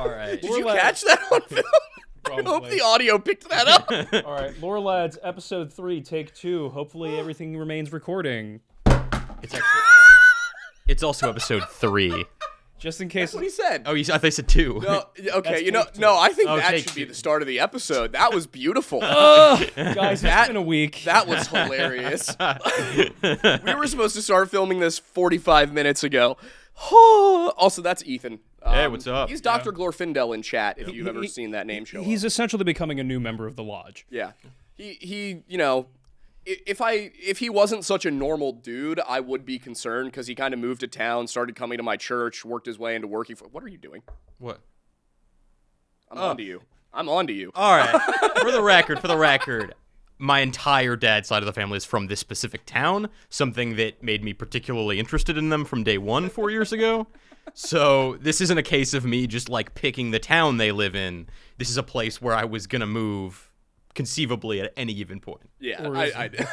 All right. Did you catch that on film? I hope the audio picked that up. All right, Lore Lads, episode 3, take 2. Hopefully everything remains recording. It's also episode 3. Just in case. That's what he said. Oh, I thought they said 2. No, okay, That's no, I think that take should be 2. the start of the episode. That was beautiful. Guys, it's been a week. That was hilarious. We were supposed to start filming this 45 minutes ago. Also, that's Ethan. Hey, what's up? He's Dr. Glorfindel in chat, if you've ever seen that name show up. He's essentially becoming a new member of the lodge. Yeah. He you know, if he wasn't such a normal dude, I would be concerned because he kind of moved to town, started coming to my church, worked his way into working for... What are you doing? What? I'm on to you. I'm on to you. All right. For the record, my entire dad's side of the family is from this specific town, something that made me particularly interested in them from day one 4 years ago. So this isn't a case of me just like picking the town they live in. This is a place where I was going to move conceivably at any given point. Yeah,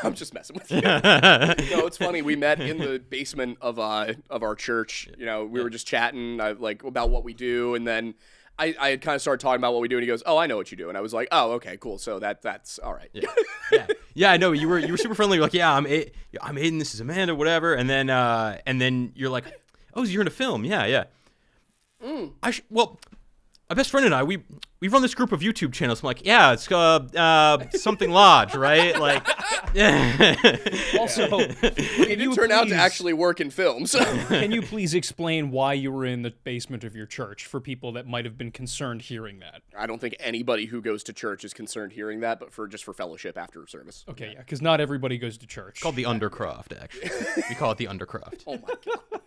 I'm just messing with you. No, it's funny. We met in the basement of our church. You know, we were just chatting like about what we do, and then I had kind of started talking about what we do, and he goes, "Oh, I know what you do," and I was like, "Oh, okay, cool. So that's all right." Yeah. I know you were super friendly. You're like, "Yeah, I'm Aiden. This is Amanda, whatever," and then you're like, "Oh, so you're in a film? Yeah." Well, my best friend and I, we run this group of YouTube channels. I'm like, yeah, it's something Lodge, right? Like, Also, It did turn out to actually work in films. Can you please explain why you were in the basement of your church for people that might have been concerned hearing that? I don't think anybody who goes to church is concerned hearing that, but for fellowship after service. Okay, yeah, because not everybody goes to church. it's called the Undercroft, actually. We call it the Undercroft. Oh my god.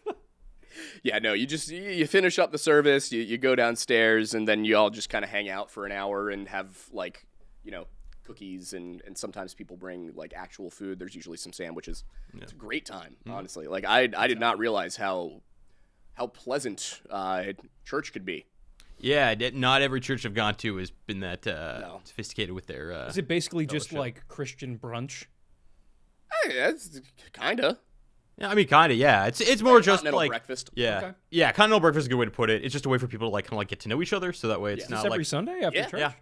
Yeah, no, you finish up the service, you go downstairs, and then you all just kind of hang out for an hour and have, like, you know, cookies, and sometimes people bring, like, actual food. There's usually some sandwiches. Yeah. It's a great time, honestly. Like, I did not realize how pleasant church could be. Yeah, not every church I've gone to has been that sophisticated with their Is it basically just like Christian brunch? Hey, that's kind of. Yeah, I mean, kind of, yeah. It's more just like breakfast. Yeah, Okay. Yeah. Continental breakfast is a good way to put it. It's just a way for people to like kind of like get to know each other, so that way it's Is not this every like Sunday after church?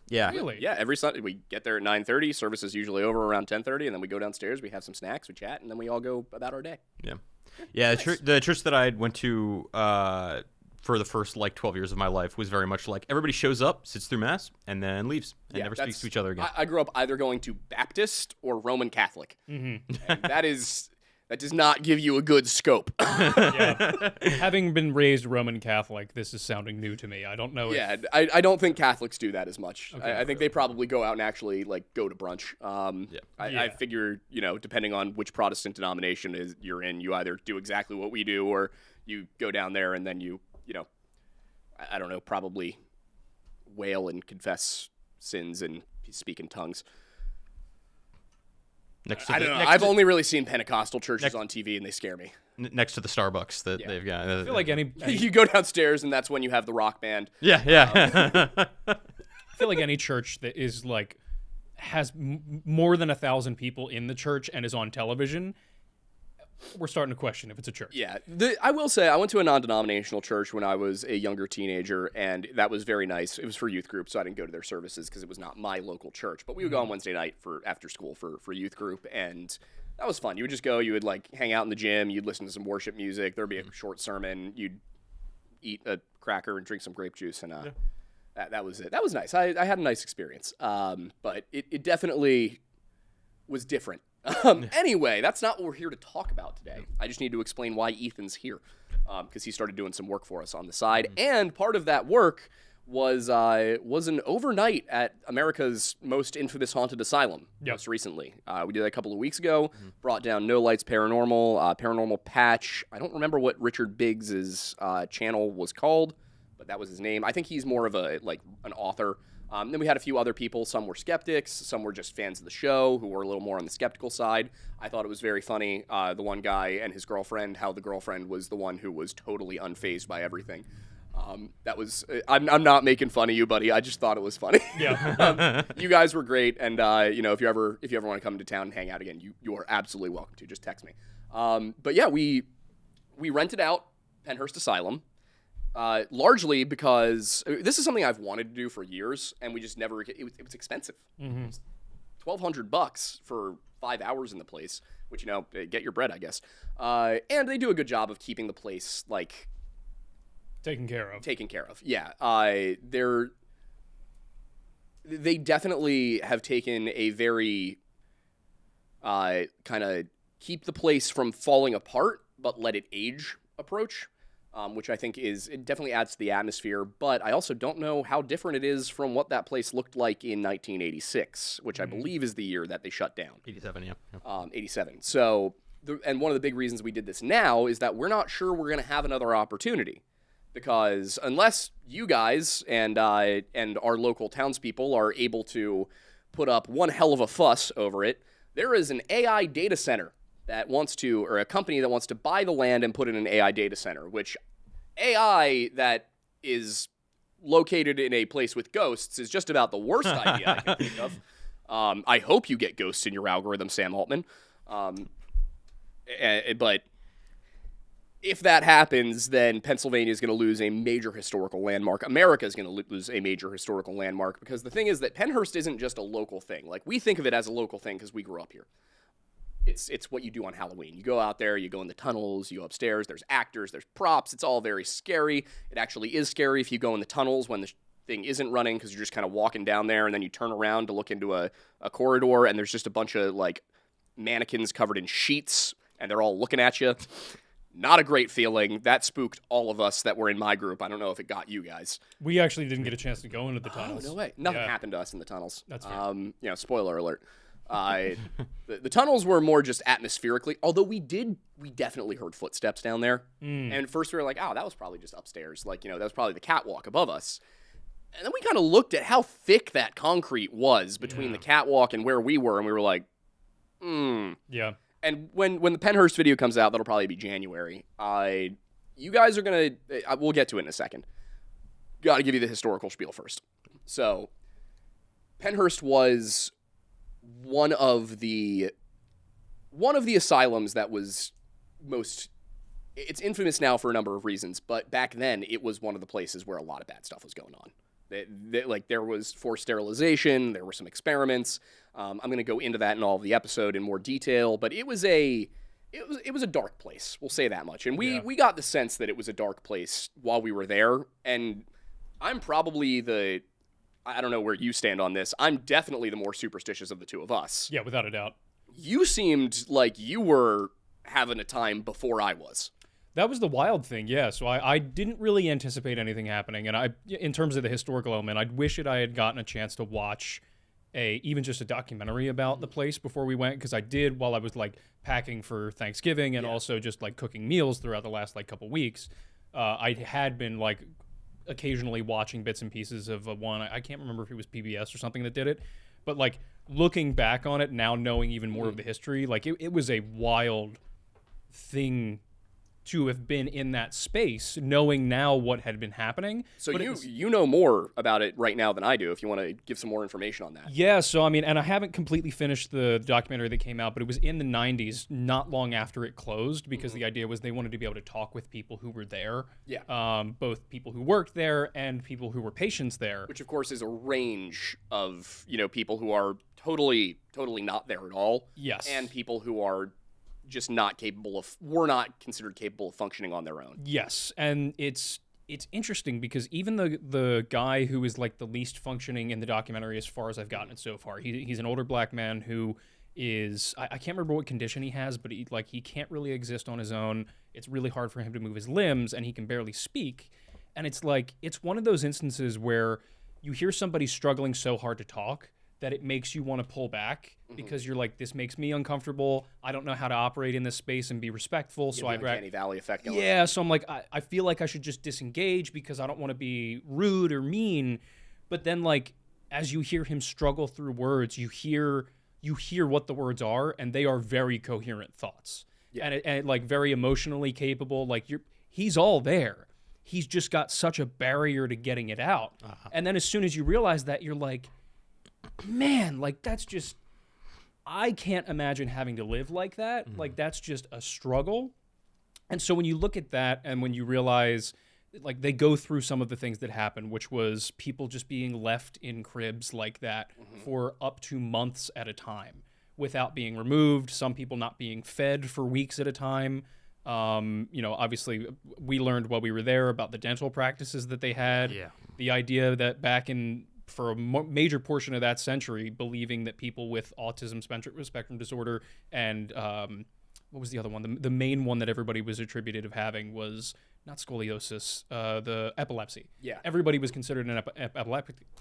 yeah. Really? Yeah, every Sunday we get there at 9:30. Service is usually over around 10:30, and then we go downstairs. We have some snacks, we chat, and then we all go about our day. Yeah. The church that I went to for the first like 12 years of my life was very much like everybody shows up, sits through mass, and then leaves and never speaks to each other again. I grew up either going to Baptist or Roman Catholic. Mm-hmm. And that does not give you a good scope. Yeah. Having been raised Roman Catholic, this is sounding new to me. I don't know. Yeah, I don't think Catholics do that as much. Okay. I think they probably go out and actually like go to brunch. I figure, you know, depending on which Protestant denomination you're in, you either do exactly what we do, or you go down there and then you know, I don't know, probably wail and confess sins and speak in tongues. I don't know. I've only really seen Pentecostal churches on TV, and they scare me. Next to the Starbucks that they've got. I feel like any You go downstairs, and that's when you have the rock band. Yeah. I feel like any church that is like has more than 1,000 people in the church and is on television, we're starting to question if it's a church. Yeah, I will say I went to a non-denominational church when I was a younger teenager, and that was very nice. It was for youth group, so I didn't go to their services because it was not my local church. But we would go on Wednesday night after school for youth group, and that was fun. You would just go, you would like hang out in the gym, you'd listen to some worship music, there'd be a short sermon, you'd eat a cracker and drink some grape juice, and that was it. That was nice. I had a nice experience, but it definitely was different. Anyway, that's not what we're here to talk about today. I just need to explain why Ethan's here, because he started doing some work for us on the side, and part of that work was an overnight at America's most infamous haunted asylum. Most recently, we did that a couple of weeks ago. Brought down No Lights Paranormal, Paranormal Patch. I don't remember what Richard Biggs's channel was called, but that was his name. I think he's more of an author. Then we had a few other people. Some were skeptics. Some were just fans of the show who were a little more on the skeptical side. I thought it was very funny, the one guy and his girlfriend, how the girlfriend was the one who was totally unfazed by everything. That was I'm not making fun of you, buddy. I just thought it was funny. Yeah. You guys were great, and you know, if you ever want to come to town and hang out again, you are absolutely welcome to. Just text me. But yeah, we rented out Pennhurst Asylum. Largely because this is something I've wanted to do for years, and we just never. It was expensive. Mm-hmm. $1,200 for 5 hours in the place, which get your bread, I guess. And they do a good job of keeping the place like Taken care of. Yeah. They definitely have taken a very kind of keep the place from falling apart, but let it age approach, which I think it definitely adds to the atmosphere. But I also don't know how different it is from what that place looked like in 1986, which I believe is the year that they shut down. 87, yeah. 87. So, and one of the big reasons we did this now is that we're not sure we're going to have another opportunity. Because unless you guys and our local townspeople are able to put up one hell of a fuss over it, there is an AI data center or a company that wants to buy the land and put in an AI data center, which AI that is located in a place with ghosts is just about the worst idea I can think of. I hope you get ghosts in your algorithm, Sam Altman. But if that happens, then Pennsylvania is going to lose a major historical landmark. America is going to lose a major historical landmark, because the thing is that Pennhurst isn't just a local thing. Like, we think of it as a local thing because we grew up here. It's what you do on Halloween. You go out there, you go in the tunnels, you go upstairs, there's actors, there's props. It's all very scary. It actually is scary if you go in the tunnels when the thing isn't running, because you're just kind of walking down there, and then you turn around to look into a corridor, and there's just a bunch of, like, mannequins covered in sheets, and they're all looking at you. Not a great feeling. That spooked all of us that were in my group. I don't know if it got you guys. We actually didn't get a chance to go into the tunnels. Oh, no way. Nothing happened to us in the tunnels. That's fair. Spoiler alert. The tunnels were more just atmospherically, although we definitely heard footsteps down there. And at first we were like, oh, that was probably just upstairs. Like, that was probably the catwalk above us. And then we kind of looked at how thick that concrete was between the catwalk and where we were, and we were like, Yeah. And when the Pennhurst video comes out, that'll probably be January. You guys are going to... we'll get to it in a second. Got to give you the historical spiel first. So, Pennhurst was one of the asylums that was most... It's infamous now for a number of reasons, but back then, it was one of the places where a lot of bad stuff was going on. There was forced sterilization, there were some experiments. I'm going to go into that in all of the episode in more detail, but it was a dark place. We'll say that much. And we got the sense that it was a dark place while we were there. And I'm probably I don't know where you stand on this. I'm definitely the more superstitious of the two of us. Yeah, without a doubt. You seemed like you were having a time before I was. That was the wild thing, yeah. So I didn't really anticipate anything happening. And in terms of the historical element, I'd wish I had gotten a chance to watch even just a documentary about the place before we went, because I did while I was like packing for Thanksgiving and also just like cooking meals throughout the last like couple weeks. I had been like occasionally watching bits and pieces of one. I can't remember if it was PBS or something that did it, but like looking back on it now, knowing even more of the history, like it was a wild thing to have been in that space, knowing now what had been happening. So you know more about it right now than I do, if you want to give some more information on that. Yeah, so I mean, and I haven't completely finished the documentary that came out, but it was in the 90s, not long after it closed, because the idea was they wanted to be able to talk with people who were there. Yeah. Both people who worked there and people who were patients there. Which, of course, is a range of, people who are totally not there at all. Yes. And people who are just were not considered capable of functioning on their own. Yes, and it's interesting because even the guy who is like the least functioning in the documentary, as far as I've gotten it so far, he's an older black man who is, I can't remember what condition he has, but he can't really exist on his own. It's really hard for him to move his limbs, and he can barely speak. And it's one of those instances where you hear somebody struggling so hard to talk that it makes you want to pull back, because you're like, this makes me uncomfortable. I don't know how to operate in this space and be respectful. So I Uncanny Valley effect going yeah. on. So I'm like, I feel like I should just disengage because I don't want to be rude or mean. But then like, as you hear him struggle through words, you hear what the words are, and they are very coherent thoughts. Yeah. And like very emotionally capable. Like he's all there. He's just got such a barrier to getting it out. And then as soon as you realize that, you're like, man, like that's just, I can't imagine having to live like that. Like that's just a struggle. And so when you look at that and when you realize like they go through some of the things that happened, which was people just being left in cribs like that for up to months at a time without being removed. Some people not being fed for weeks at a time. Obviously, we learned while we were there about the dental practices that they had. Yeah. The idea that back for a major portion of that century, believing that people with autism spectrum disorder and what was the other one? The main one that everybody was attributed of having was not scoliosis, the epilepsy. Yeah. Everybody was considered an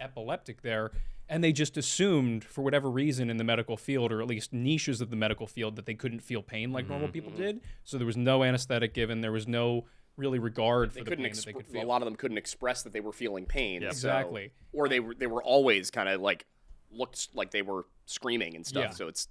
epileptic there, and they just assumed, for whatever reason in the medical field, or at least niches of the medical field, that they couldn't feel pain like normal people did. So there was no anesthetic given. There was no really regard for the pain that they could feel. A lot of them couldn't express that they were feeling pain. Yeah. Exactly. Or they were always kind of like looked like they were screaming and stuff. Yeah. So it's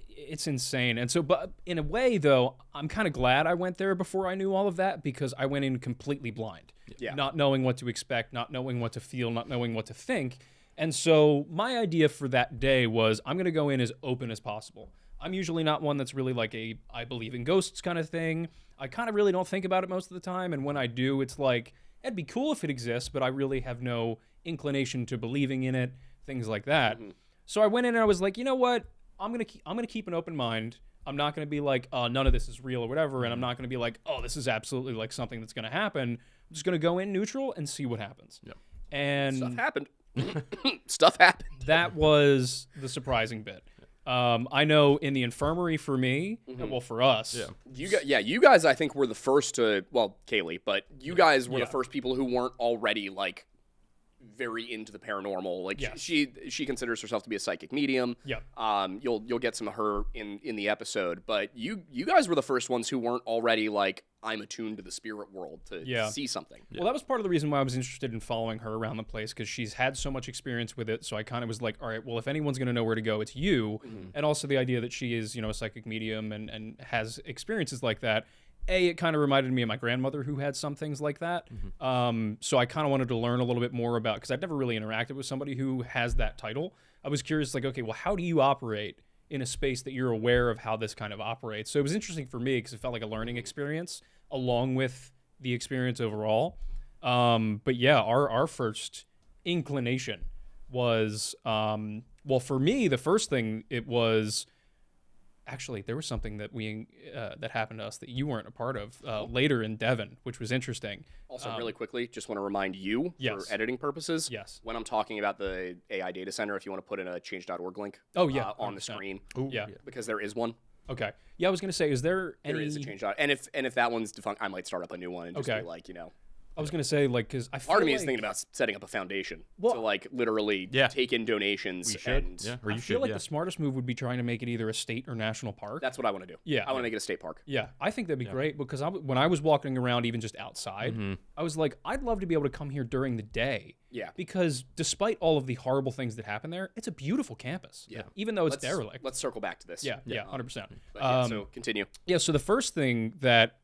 It's insane. And so, but in a way, though, I'm kind of glad I went there before I knew all of that, because I went in completely blind. Yeah. Not knowing what to expect, not knowing what to feel, not knowing what to think. And so my idea for that day was I'm going to go in as open as possible. I'm usually not one that's really like I believe in ghosts kind of thing. I kind of really don't think about it most of the time. And when I do, it's like, it'd be cool if it exists, but I really have no inclination to believing in it, things like that. So I went in and I was like, you know what? I'm gonna keep an open mind. I'm not gonna be like, oh, none of this is real or whatever, and I'm not gonna be like, oh, this is absolutely like something that's gonna happen. I'm just gonna go in neutral and see what happens. Yep. And stuff happened. Stuff happened. that was the surprising bit. I know in the infirmary for me, well, for us, You guys, I think were the first to, well, Kaylee, but you guys were Yeah. the first people who weren't already like very into the paranormal. Like Yes. she considers herself to be a psychic medium. Yep. You'll get some of her in the episode, but you guys were the first ones who weren't already like, I'm attuned to the spirit world to see something. Well, that was part of the reason why I was interested in following her around the place, because she's had so much experience with it. So I kind of was like, all right, well, if anyone's going to know where to go, it's you. And also the idea that she is, a psychic medium and has experiences like that. It kind of reminded me of my grandmother, who had some things like that. So I kind of wanted to learn a little bit more about, because I'd never really interacted with somebody who has that title. I was curious, like, okay, well, how do you operate in a space that you're aware of how this kind of operates? So it was interesting for me because it felt like a learning experience along with the experience overall. But yeah, our first inclination was, well, for me, the first thing it was, actually, there was something that that happened to us that you weren't a part of later in Devon, which was interesting. Also, really quickly, just want to remind you, Yes. for editing purposes, Yes. when I'm talking about the AI data center, if you want to put in a change.org link Oh, yeah, on the 100%. screen, Yeah. because there is one. Okay. Yeah, I was gonna say, is there any? There is a change. And if that one's defunct, I might start up a new one and just Okay. be like, I was gonna say, like, because I feel part of me like, is thinking about setting up a foundation Well- to like literally Yeah. take in donations. We should. And Yeah. Or I you feel should. like Yeah. the smartest move would be trying to make it either a state or national park. that's what I want to do. Yeah. I want to make it a state park. Yeah, I think that'd be great, because when I was walking around, even just outside, I was like, I'd love to be able to come here during the day. Yeah. Because despite all of the horrible things that happen there, it's a beautiful campus. Yeah. Even though it's derelict. Let's circle back to this. Yeah, 100%. But yeah, so continue. Yeah, so the first thing that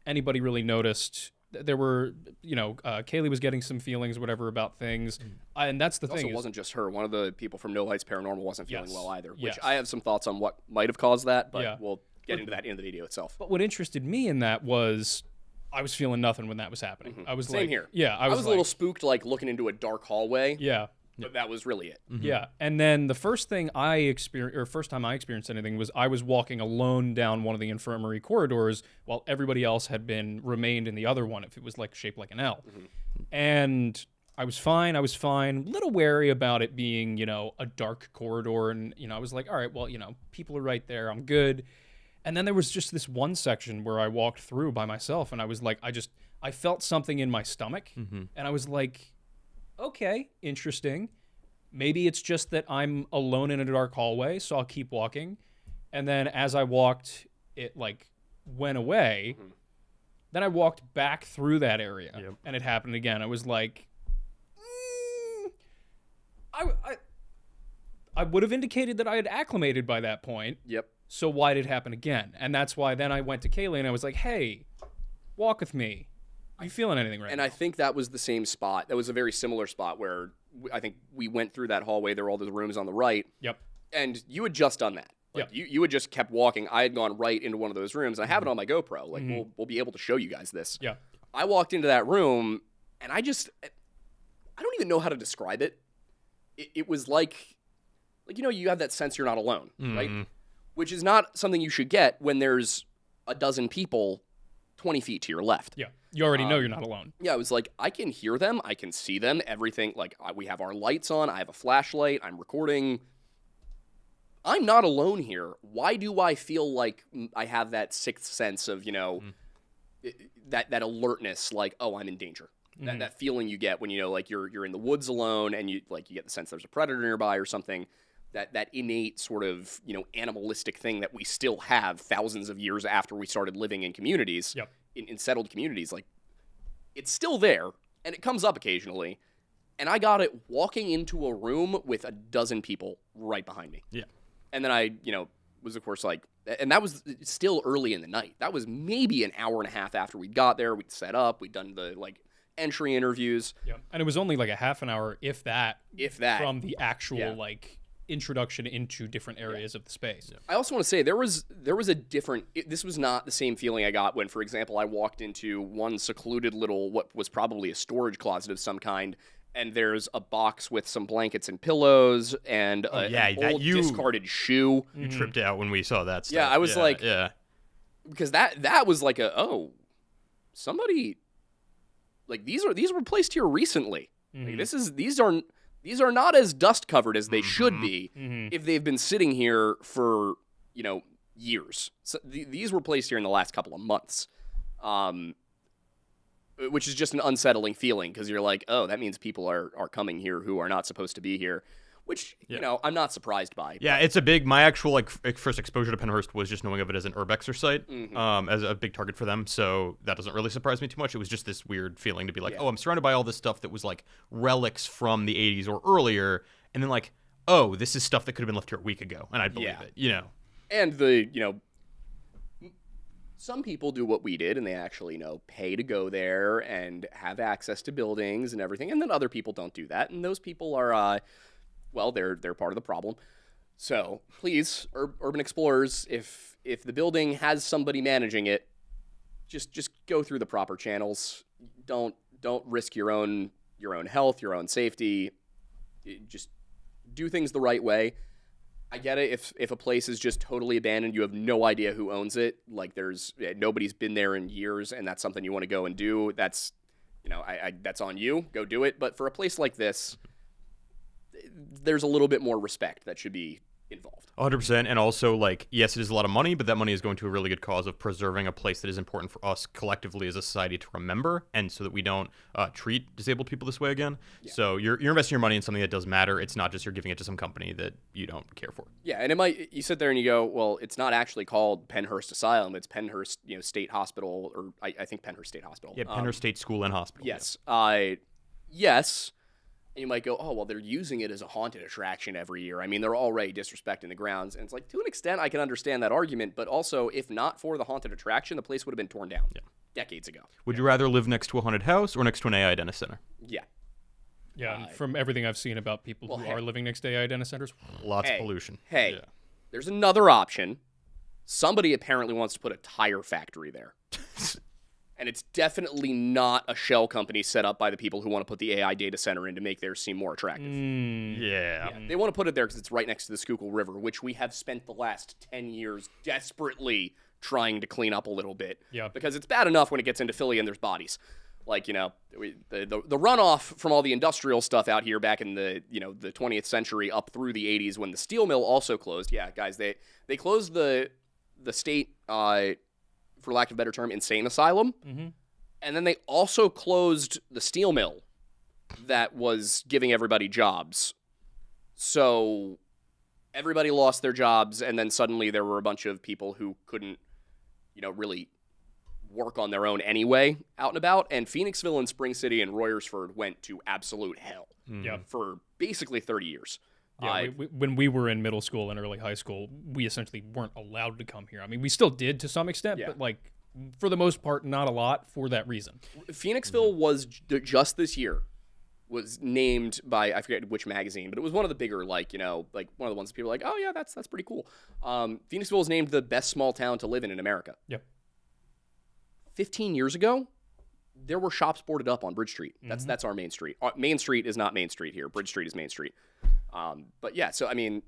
anybody really noticed, there were, Kaylee was getting some feelings, whatever, about things. And that's the Also, thing. it wasn't just her. One of the people from No Lights Paranormal wasn't feeling Yes. well either, which Yes. I have some thoughts on what might have caused that, but Yeah. we'll get into that in the video itself. But what interested me in that was I was feeling nothing when that was happening. I was Same like, here. Yeah, I was a like, little spooked, like looking into a dark hallway, Yeah. but that was really it. Yeah, and then the first thing first time I experienced anything was I was walking alone down one of the infirmary corridors while everybody else had remained in the other one, if it was like shaped like an L. And I was fine. A little wary about it being, a dark corridor, and I was like, all right, well, people are right there. I'm good. And then there was just this one section where I walked through by myself, and I was like, I felt something in my stomach, and I was like, okay, interesting. Maybe it's just that I'm alone in a dark hallway, so I'll keep walking. And then as I walked, it like went away. Then I walked back through that area, and it happened again. I was like, I would have indicated that I had acclimated by that point. Yep. So why did it happen again? And that's why then I went to Kaylee and I was like, hey, walk with me. Are you feeling anything right And now? I think that was the same spot. That was a very similar spot where I think we went through that hallway. There were all the rooms on the right. Yep. And you had just done that. Like you had just kept walking. I had gone right into one of those rooms. And I have it on my GoPro. Like we'll be able to show you guys this. Yeah. I walked into that room, and I don't even know how to describe it. It was like you have that sense you're not alone, right? Which is not something you should get when there's a dozen people 20 feet to your left. Yeah, you already know you're not alone. Yeah, it was like, I can hear them, I can see them, everything. Like, we have our lights on, I have a flashlight, I'm recording. I'm not alone here. Why do I feel like I have that sixth sense of, that alertness, like, oh, I'm in danger. That feeling you get when, like you're in the woods alone and you get the sense there's a predator nearby or something. That innate sort of, animalistic thing that we still have thousands of years after we started living in communities, in settled communities. Like, it's still there, and it comes up occasionally. And I got it walking into a room with a dozen people right behind me. Yeah. And then I, was, of course, like, and that was still early in the night. That was maybe an hour and a half after we'd got there. We'd set up. We'd done the, entry interviews. Yeah. And it was only like a half an hour, if that. From the actual, introduction into different areas of the space. I also want to say there was a different. This was not the same feeling I got when, for example, I walked into one secluded little what was probably a storage closet of some kind, and there's a box with some blankets and pillows and an old discarded shoe. You tripped out when we saw that stuff. Yeah, I was because that was like somebody, like, these were placed here recently. Like, these are not as dust covered as they should be if they've been sitting here for, years. So these were placed here in the last couple of months, which is just an unsettling feeling because you're like, oh, that means people are coming here who are not supposed to be here, which, I'm not surprised by. Yeah, it's a big, my actual first exposure to Pennhurst was just knowing of it as an urbex site, as a big target for them. So that doesn't really surprise me too much. It was just this weird feeling to be like, oh, I'm surrounded by all this stuff that was like relics from the 80s or earlier. And then like, oh, this is stuff that could have been left here a week ago. And I believe it, And some people do what we did and they actually, pay to go there and have access to buildings and everything. And then other people don't do that. And those people are, well, they're part of the problem. So please, urban explorers, if the building has somebody managing it, just go through the proper channels. Don't risk your own health, your own safety. Just do things the right way. I get it. If a place is just totally abandoned, you have no idea who owns it. Like, nobody's been there in years, and that's something you want to go and do. That's that's on you. Go do it. But for a place like this, there's a little bit more respect that should be involved. 100%. And also, like, yes, it is a lot of money, but that money is going to a really good cause of preserving a place that is important for us collectively as a society to remember, and so that we don't treat disabled people this way again. Yeah. So you're investing your money in something that does matter. It's not just you're giving it to some company that you don't care for. Yeah, and you sit there and you go, well, it's not actually called Pennhurst Asylum. It's Pennhurst, State Hospital, or I think Pennhurst State Hospital. Yeah, Pennhurst State School and Hospital. Yes. Yes. And you might go, oh, well, they're using it as a haunted attraction every year. I mean, they're already disrespecting the grounds. And it's like, to an extent, I can understand that argument. But also, if not for the haunted attraction, the place would have been torn down decades ago. Would you rather live next to a haunted house or next to an AI dentist center? Yeah. Yeah, from everything I've seen about people who are living next to AI dentist centers. Lots of pollution. There's another option. Somebody apparently wants to put a tire factory there. And it's definitely not a shell company set up by the people who want to put the AI data center in to make theirs seem more attractive. Yeah. They want to put it there because it's right next to the Schuylkill River, which we have spent the last 10 years desperately trying to clean up a little bit. Yeah. Because it's bad enough when it gets into Philly and there's bodies. Like, the runoff from all the industrial stuff out here back in the 20th century up through the 80s when the steel mill also closed. Yeah, guys, they closed the state, for lack of a better term, insane asylum. And then they also closed the steel mill that was giving everybody jobs. So everybody lost their jobs, and then suddenly there were a bunch of people who couldn't, really work on their own anyway out and about. And Phoenixville and Spring City and Royersford went to absolute hell for basically 30 years. Yeah, when we were in middle school and early high school, we essentially weren't allowed to come here. I mean, we still did to some extent, but like for the most part, not a lot for that reason. Phoenixville was just this year was named by, I forget which magazine, but it was one of the bigger, like one of the ones that people are like, oh yeah, that's pretty cool. Phoenixville was named the best small town to live in America. Yep. 15 years ago, there were shops boarded up on Bridge Street. That's our main street. Main Street is not Main Street here. Bridge Street is Main Street. But yeah, so I mean,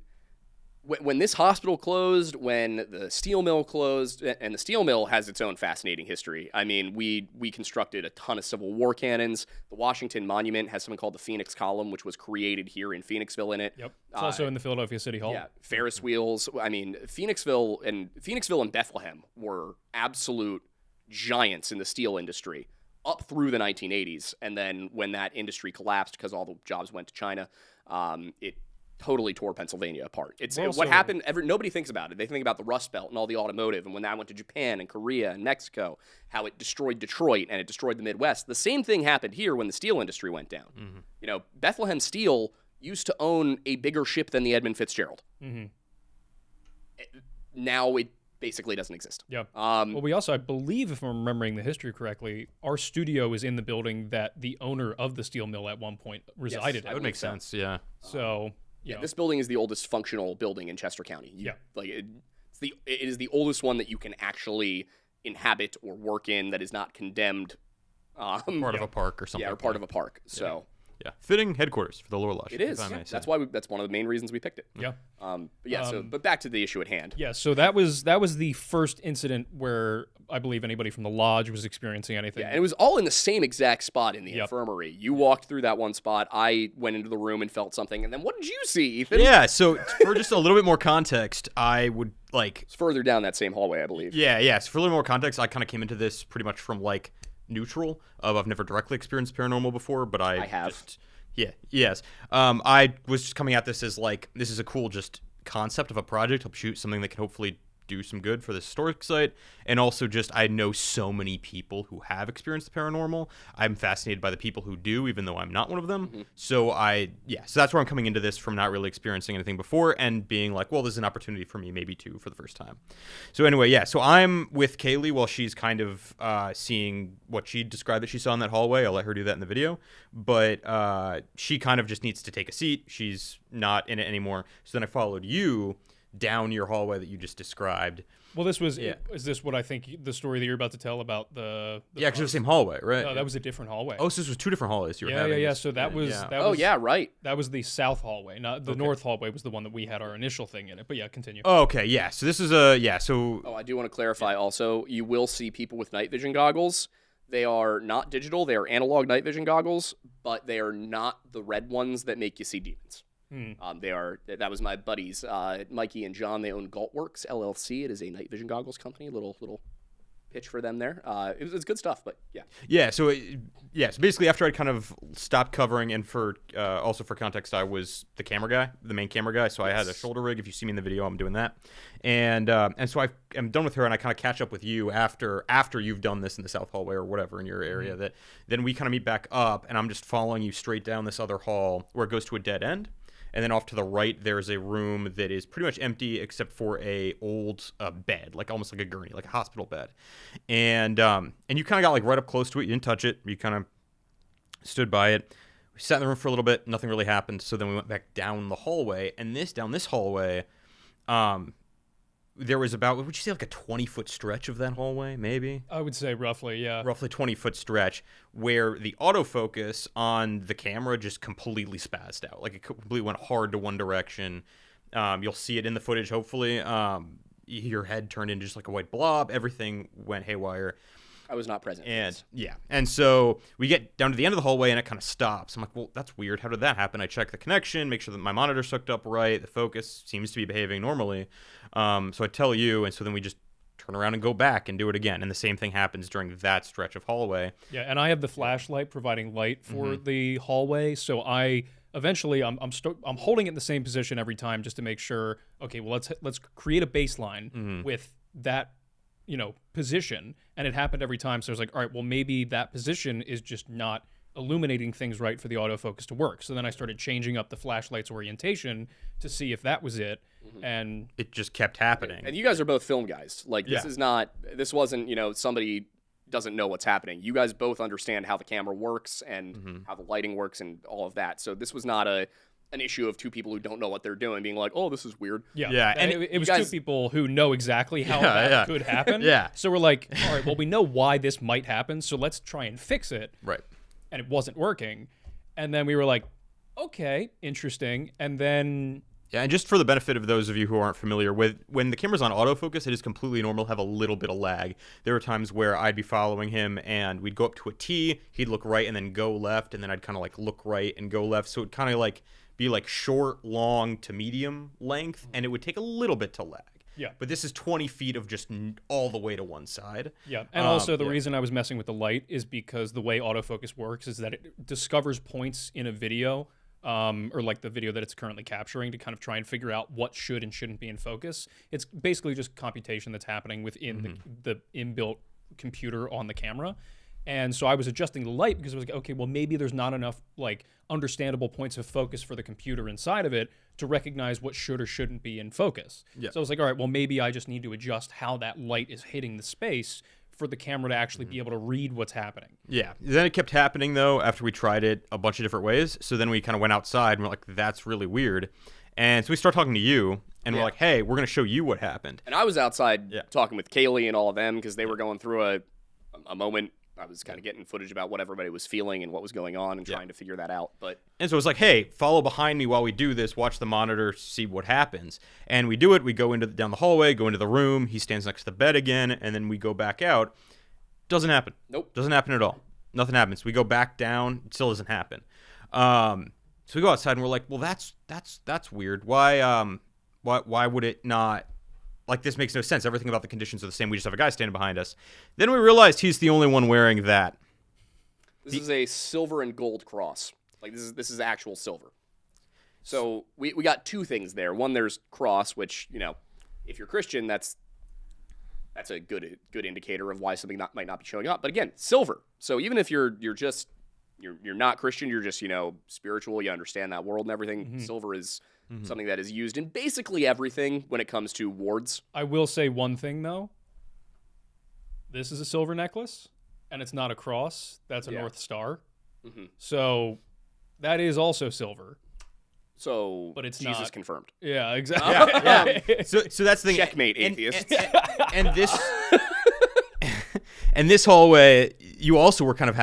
when this hospital closed, when the steel mill closed, and the steel mill has its own fascinating history. I mean, we constructed a ton of Civil War cannons. The Washington Monument has something called the Phoenix Column, which was created here in Phoenixville in it. Yep. It's also in the Philadelphia City Hall. Yeah, Ferris wheels. I mean, Phoenixville and Bethlehem were absolute giants in the steel industry up through the 1980s. And then when that industry collapsed because all the jobs went to China, it totally tore Pennsylvania apart. What happened. Nobody thinks about it. They think about the Rust Belt and all the automotive, and when that went to Japan and Korea and Mexico, how it destroyed Detroit and it destroyed the Midwest. The same thing happened here when the steel industry went down. You know, Bethlehem Steel used to own a bigger ship than the Edmund Fitzgerald. Now it basically doesn't exist. Yeah. Well, we also, I believe, if I'm remembering the history correctly, our studio is in the building that the owner of the steel mill at one point resided in. That would make sense, yeah. So, yeah, this building is the oldest functional building in Chester County. It is the oldest one that you can actually inhabit or work in that is not condemned. Part of a park or something. Yeah, or part of a park. So. Yeah, fitting headquarters for the Lower Lush. It is. That's why. That's one of the main reasons we picked it. Yeah. But back to the issue at hand. Yeah. So that was the first incident where I believe anybody from the lodge was experiencing anything. Yeah, and it was all in the same exact spot in the infirmary. You walked through that one spot. I went into the room and felt something. And then what did you see, Ethan? Yeah. So for just a little bit more context, I would like. It's further down that same hallway, I believe. Yeah. So for a little more context, I kind of came into this pretty much from like neutral. I've never directly experienced paranormal before, but I have. Yes. I was just coming at this as like, this is a cool just concept of a project, help shoot something that can hopefully do some good for the historic site. And also just, I know so many people who have experienced the paranormal. I'm fascinated by the people who do, even though I'm not one of them. So so that's where I'm coming into this from, not really experiencing anything before and being like, well, there's an opportunity for me maybe too for the first time. So anyway, so I'm with Kaylee while she's kind of seeing what she described that she saw in that hallway. I'll let her do that in the video. But she kind of just needs to take a seat. She's not in it anymore. So then I followed you down your hallway that you just described. Well, this was, is this what I think the story that you're about to tell about the because it was the same hallway, right? No, that was a different hallway. Oh, so this was two different hallways you were having. Yeah. So that was, right. That was the south hallway. Not the north hallway was the one that we had our initial thing in it. But yeah, continue. Oh, okay. Yeah. So this is so. Oh, I do want to clarify also, you will see people with night vision goggles. They are not digital. They are analog night vision goggles, but they are not the red ones that make you see demons. That was my buddies, Mikey and John. They own Galtworks LLC. It is a night vision goggles company. Little pitch for them there. It was good stuff, but yeah. Yeah. So basically, after I kind of stopped covering, and for also for context, I was the camera guy, the main camera guy. So I had a shoulder rig. If you see me in the video, I'm doing that. And so I'm done with her, and I kind of catch up with you after you've done this in the south hallway or whatever in your area. Then we kind of meet back up, and I'm just following you straight down this other hall where it goes to a dead end. And then off to the right, there's a room that is pretty much empty except for a old bed, like almost like a gurney, like a hospital bed. And you kind of got like right up close to it. You didn't touch it. You kind of stood by it. We sat in the room for a little bit. Nothing really happened. So then we went back down the hallway. And down this hallway, there was about, would you say like a 20-foot stretch of that hallway, maybe? I would say roughly, yeah. Roughly 20-foot stretch where the autofocus on the camera just completely spazzed out. Like it completely went hard to one direction. You'll see it in the footage, hopefully. Your head turned into just like a white blob. Everything went haywire. I was not present. And so we get down to the end of the hallway and it kind of stops. I'm like, well, that's weird. How did that happen? I check the connection, make sure that my monitor's hooked up right. The focus seems to be behaving normally. So I tell you, and so then we just turn around and go back and do it again. And the same thing happens during that stretch of hallway. Yeah, and I have the flashlight providing light for the hallway. So I'm holding it in the same position every time just to make sure, okay, well, let's create a baseline with that position, and it happened every time. So I was like, all right, well, maybe that position is just not illuminating things right for the autofocus to work. So then I started changing up the flashlight's orientation to see if that was it, and it just kept happening. And you guys are both film guys. Like this wasn't somebody doesn't know what's happening. You guys both understand how the camera works and how the lighting works and all of that. So this was not an issue of two people who don't know what they're doing being like, oh, this is weird. Yeah, and and it was guys- two people who know exactly how Yeah, that yeah. could happen. Yeah. So we're like, all right, well, we know why this might happen, so let's try and fix it. Right. And it wasn't working. And then we were like, okay, interesting. And then Yeah, and just for the benefit of those of you who aren't familiar with, when the camera's on autofocus, it is completely normal to have a little bit of lag. There were times where I'd be following him and we'd go up to a T, he'd look right and then go left, and then I'd kind of like look right and go left. So it'd kind of like be like short, long to medium length, and it would take a little bit to lag. Yeah. But this is 20 feet of just all the way to one side. yeah, and also the yeah. reason I was messing with the light is because the way autofocus works is that it discovers points in a video, or like the video that it's currently capturing, to kind of try and figure out what should and shouldn't be in focus. It's basically just computation that's happening within the inbuilt computer on the camera. And so I was adjusting the light because I was like, okay, well, maybe there's not enough like understandable points of focus for the computer inside of it to recognize what should or shouldn't be in focus. Yeah. So I was like, all right, well, maybe I just need to adjust how that light is hitting the space for the camera to actually be able to read what's happening. Yeah. Then it kept happening, though, after we tried it a bunch of different ways. So then we kind of went outside and we're like, that's really weird. And so we start talking to you, and we're Yeah. like, hey, we're going to show you what happened. And I was outside Yeah. talking with Kaylee and all of them because they were going through a moment. I was kind of getting footage about what everybody was feeling and what was going on and trying to figure that out. But And so it's like, hey, follow behind me while we do this. Watch the monitor, see what happens. And we do it. We go down the hallway, go into the room. He stands next to the bed again, and then we go back out. Doesn't happen. Nope. Doesn't happen at all. Nothing happens. We go back down. It still doesn't happen. So we go outside, and we're like, well, that's weird. Why would it not? Like, this makes no sense. Everything about the conditions are the same. We just have a guy standing behind us. Then we realized he's the only one wearing that. this is a silver and gold cross. Like this is actual silver. So we got two things there. One, there's cross, which, you know, if you're Christian, that's a good indicator of why something might not be showing up. But again, silver. So even if you're not Christian, you're just, you know, spiritual, you understand that world and everything. Silver is something that is used in basically everything when it comes to wards. I will say one thing, though. This is a silver necklace, and it's not a cross. That's a North Star. So that is also silver. So But it's Jesus not. confirmed. Yeah, exactly. Yeah. So that's the thing. Checkmate, And- atheists. And this and this hallway, you also were kind of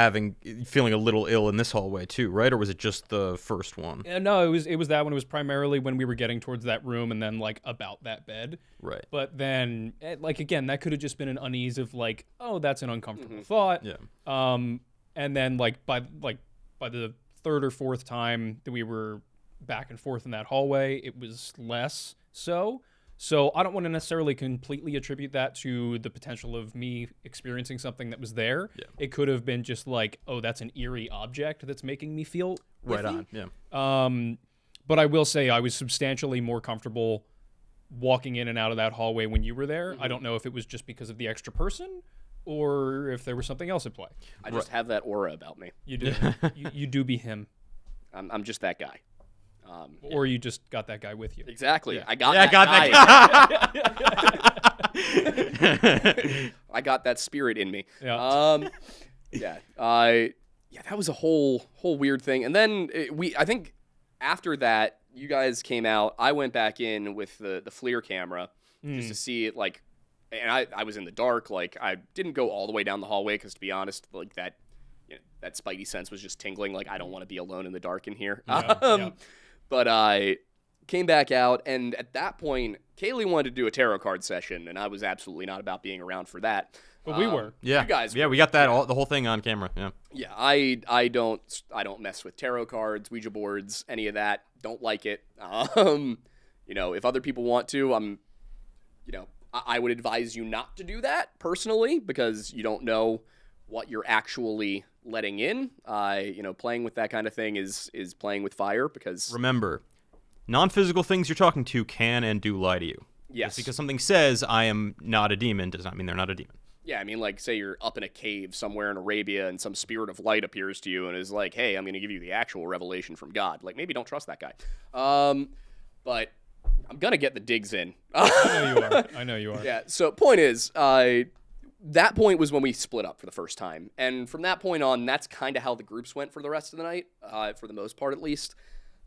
feeling a little ill in this hallway too, right? Or was it just the first one? No, it was that one. It was primarily when we were getting towards that room and then like about that bed. Right. But then, like again, that could have just been an unease of like, oh, that's an uncomfortable thought. Yeah. And then like by the third or fourth time that we were back and forth in that hallway, it was less so. So I don't want to necessarily completely attribute that to the potential of me experiencing something that was there. Yeah. It could have been just like, oh, that's an eerie object that's making me feel Right iffy. on. Yeah. But I will say I was substantially more comfortable walking in and out of that hallway when you were there. I don't know if it was just because of the extra person or if there was something else at play. I just have that aura about me. You do. you do be him. I'm just that guy. Or you just got that guy with you. Exactly. Yeah. I got Yeah, that got guy. I got that spirit in me. Yeah. Yeah. That was a whole weird thing. And then I think after that, you guys came out. I went back in with the FLIR camera just to see it, like, and I was in the dark. Like, I didn't go all the way down the hallway because, to be honest, like that spidey sense was just tingling. Like, I don't want to be alone in the dark in here. Yeah. But I came back out, and at that point, Kaylee wanted to do a tarot card session, and I was absolutely not about being around for that. But we were. Yeah. You guys Yeah, were. we got that the whole thing on camera. Yeah. Yeah, I don't mess with tarot cards, Ouija boards, any of that. Don't like it. If other people want to, I would advise you not to do that personally, because you don't know what you're actually letting in. Playing with that kind of thing is playing with fire, because Remember, non-physical things you're talking to can and do lie to you. yes, Just because something says I am not a demon does not mean they're not a demon. yeah, I mean, like, say you're up in a cave somewhere in Arabia and some spirit of light appears to you and is like, hey, I'm going to give you the actual revelation from God. Like, maybe don't trust that guy. But I'm going to get the digs in. I know you are. Yeah, so point is, that point was when we split up for the first time. And from that point on, that's kind of how the groups went for the rest of the night, for the most part at least.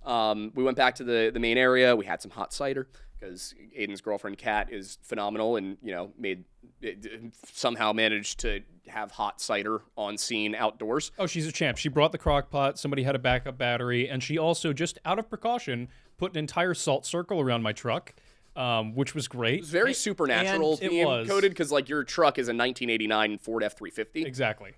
We went back to the main area. We had some hot cider because Aiden's girlfriend Kat is phenomenal, and somehow managed to have hot cider on scene outdoors. Oh, she's a champ. She brought the crock pot. Somebody had a backup battery, and she also, just out of precaution, put an entire salt circle around my truck, which was great. It was very supernatural and it theme was. coded because like your truck is a 1989 Ford F350. Exactly.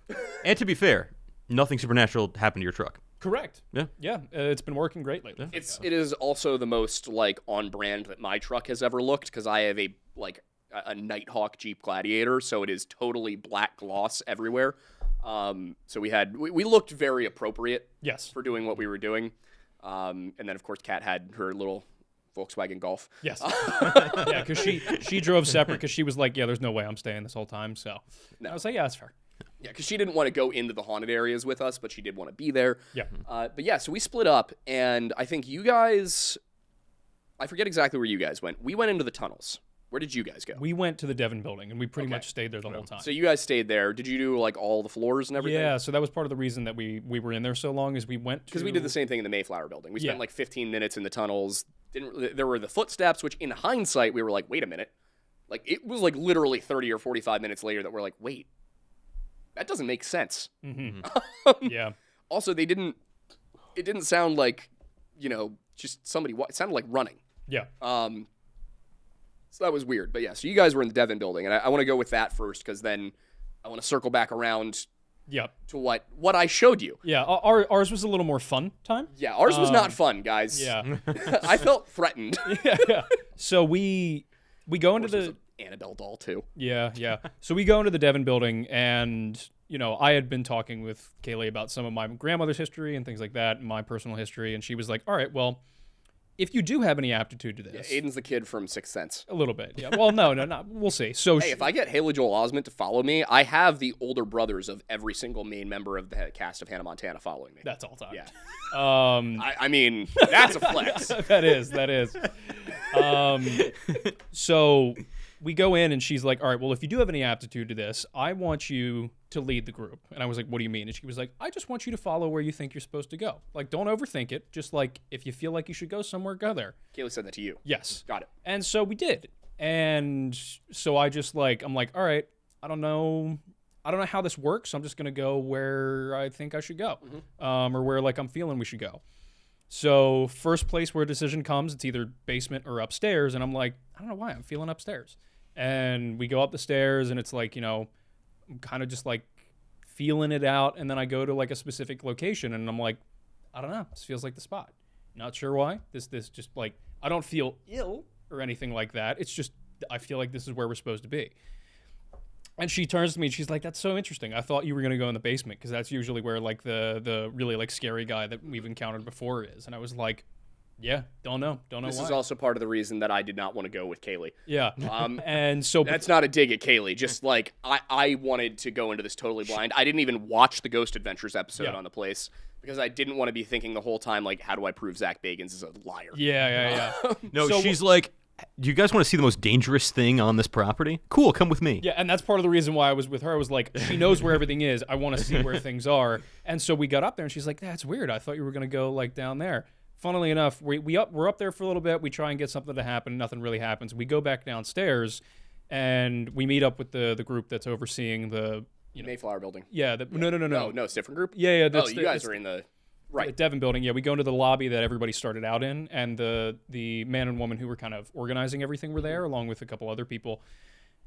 And to be fair, nothing supernatural happened to your truck. Correct. Yeah. Yeah. It's been working great lately. It is also the most like on brand that my truck has ever looked because I have a Nighthawk Jeep Gladiator, so it is totally black gloss everywhere. So we looked very appropriate. Yes. For doing what we were doing, and then of course Kat had her little Volkswagen Golf. Yes. Yeah, because she drove separate because she was like, yeah, there's no way I'm staying this whole time. So I was like, yeah, that's fair. Yeah, because she didn't want to go into the haunted areas with us, but she did want to be there. Yeah. But yeah, so we split up, and I think you guys, I forget exactly where you guys went. We went into the tunnels. Where did you guys go? We went to the Devon building, and we pretty much stayed there the whole time. So you guys stayed there. Did you do like all the floors and everything? Yeah, so that was part of the reason that we were in there so long is we went to... Because we did the same thing in the Mayflower building. We spent Yeah. like 15 minutes in the tunnels. There were the footsteps, which in hindsight, we were like, wait a minute. Like it was like literally 30 or 45 minutes later that we're like, wait, that doesn't make sense. Mm-hmm. Yeah. Also, it didn't sound like, just somebody, it sounded like running. Yeah. So that was weird. But yeah, so you guys were in the Devon building, and I want to go with that first because then I want to circle back around Yep. to what I showed you. Yeah, ours was a little more fun time. Yeah, ours was not fun, guys. Yeah. I felt threatened. Yeah. So we go into There's the... an Annabelle doll, too. Yeah. So we go into the Devon building, and, I had been talking with Kaylee about some of my grandmother's history and things like that, and my personal history, and she was like, all right, well, if you do have any aptitude to this... Aiden's the kid from Sixth Sense. A little bit, yeah. Well, no, we'll see. So Hey, if I get Haley Joel Osment to follow me, I have the older brothers of every single main member of the cast of Hannah Montana following me. That's all time. Yeah. I mean, that's a flex. That is. So we go in, and she's like, all right, well, if you do have any aptitude to this, I want you to lead the group. And I was like, what do you mean? And she was like, I just want you to follow where you think you're supposed to go. Like, don't overthink it. Just like, if you feel like you should go somewhere, go there. Kaylee said that to you. Yes. Got it. And so we did. And so I'm like, all right, I don't know how this works. I'm just going to go where I think I should go, or where I'm feeling we should go. So first place where a decision comes, it's either basement or upstairs. And I'm like, I don't know why I'm feeling upstairs. And we go up the stairs, and it's like, I'm kind of just like feeling it out. And then I go to like a specific location, and I'm like, I don't know, this feels like the spot. Not sure why. This just like, I don't feel ill or anything like that. It's just, I feel like this is where we're supposed to be. And she turns to me, and she's like, that's so interesting. I thought you were going to go in the basement, because that's usually where like the really like scary guy that we've encountered before is. And I was like, yeah, don't know This why. is also part of the reason that I did not want to go with Kaylee. Yeah. And so that's not a dig at Kaylee. Just like I wanted to go into this totally blind. I didn't even watch the Ghost Adventures episode on the place because I didn't want to be thinking the whole time like, how do I prove Zach Bagans is a liar? Yeah. No, So- she's like, do you guys want to see the most dangerous thing on this property? Cool, come with me. Yeah, and that's part of the reason why I was with her. I was like, she knows where everything is. I want to see where things are. And so we got up there, and she's like, that's weird. I thought you were going to go like down there. Funnily enough, we're up there for a little bit. We try and get something to happen. Nothing really happens. We go back downstairs, and we meet up with the group that's overseeing the Mayflower building. Yeah. No. No, it's a different group? Yeah. You guys are in the... Right. The Devon building. Yeah, we go into the lobby that everybody started out in, and the man and woman who were kind of organizing everything were there, along with a couple other people.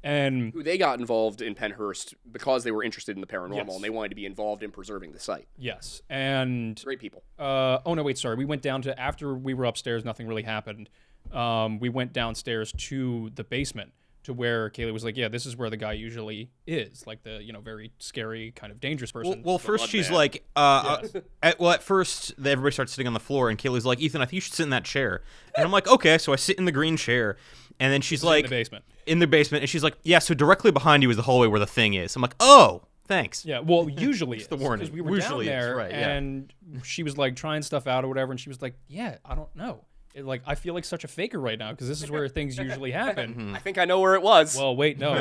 And who they got involved in Pennhurst because they were interested in the paranormal, Yes. and they wanted to be involved in preserving the site. yes, and Great people. oh no, wait, sorry. We went down to, after we were upstairs, nothing really happened. We went downstairs to the basement, to where Kaylee was like, yeah, this is where the guy usually is, like the very scary, kind of dangerous person. Well, first blood she's man. like, at first everybody starts sitting on the floor, and Kaylee's like, Ethan, I think you should sit in that chair. And I'm like, okay, so I sit in the green chair, and then she's like, in the basement. in the basement, and she's like, yeah, so directly behind you is the hallway where the thing is. I'm like, oh, thanks. Yeah, well, usually it's the warning. because we were Usually down it's, there, right, yeah. and she was like trying stuff out or whatever, and she was like, yeah, I don't know. Like, I feel like such a faker right now because this is where things usually happen. I think I know where it was. Well, wait, no.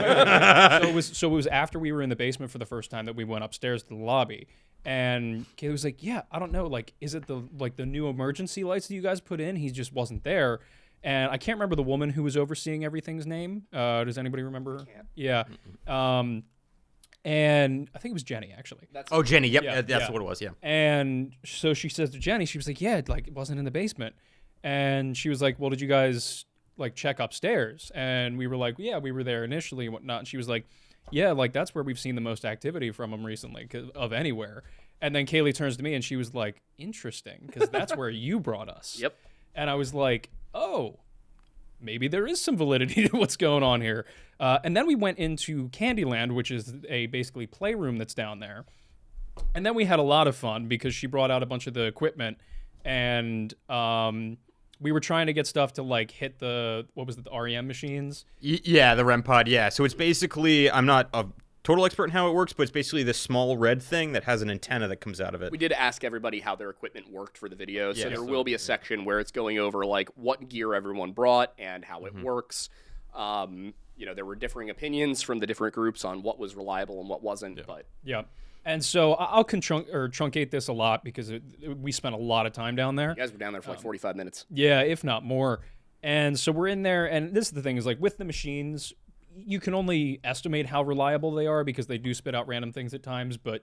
So it was after we were in the basement for the first time that we went upstairs to the lobby, And Kaylee was like, yeah, I don't know. Like, is it the new emergency lights that you guys put in? He just wasn't there. And I can't remember the woman who was overseeing everything's name. Does anybody remember? Yeah. And I think it was Jenny, actually. Jenny. Yep. Yeah, that's yeah. what it was. Yeah. And so she says to Jenny, she was like, yeah, like it wasn't in the basement. And she was like, well, did you guys like check upstairs? And we were like, yeah, we were there initially and whatnot. And she was like, yeah, like that's where we've seen the most activity from them recently of anywhere. And then Kaylee turns to me and she was like, interesting, because that's where you brought us. Yep. And I was like, oh, maybe there is some validity to what's going on here. And then we went into Candyland, which is a basically playroom that's down there. And then we had a lot of fun because she brought out a bunch of the equipment, and we were trying to get stuff to like hit the REM machines. Yeah, the REM pod. Yeah. So it's basically, I'm not a total expert in how it works, but it's basically this small red thing that has an antenna that comes out of it. We did ask everybody how their equipment worked for the video, so Yeah, there so- will be a section where it's going over like what gear everyone brought and how it works. There were differing opinions from the different groups on what was reliable and what wasn't, but Yeah. And so I'll truncate this a lot because we spent a lot of time down there. you guys were down there for like 45 minutes. Yeah, if not more. And so we're in there, and this is the thing, is like with the machines, you can only estimate how reliable they are because they do spit out random things at times, but,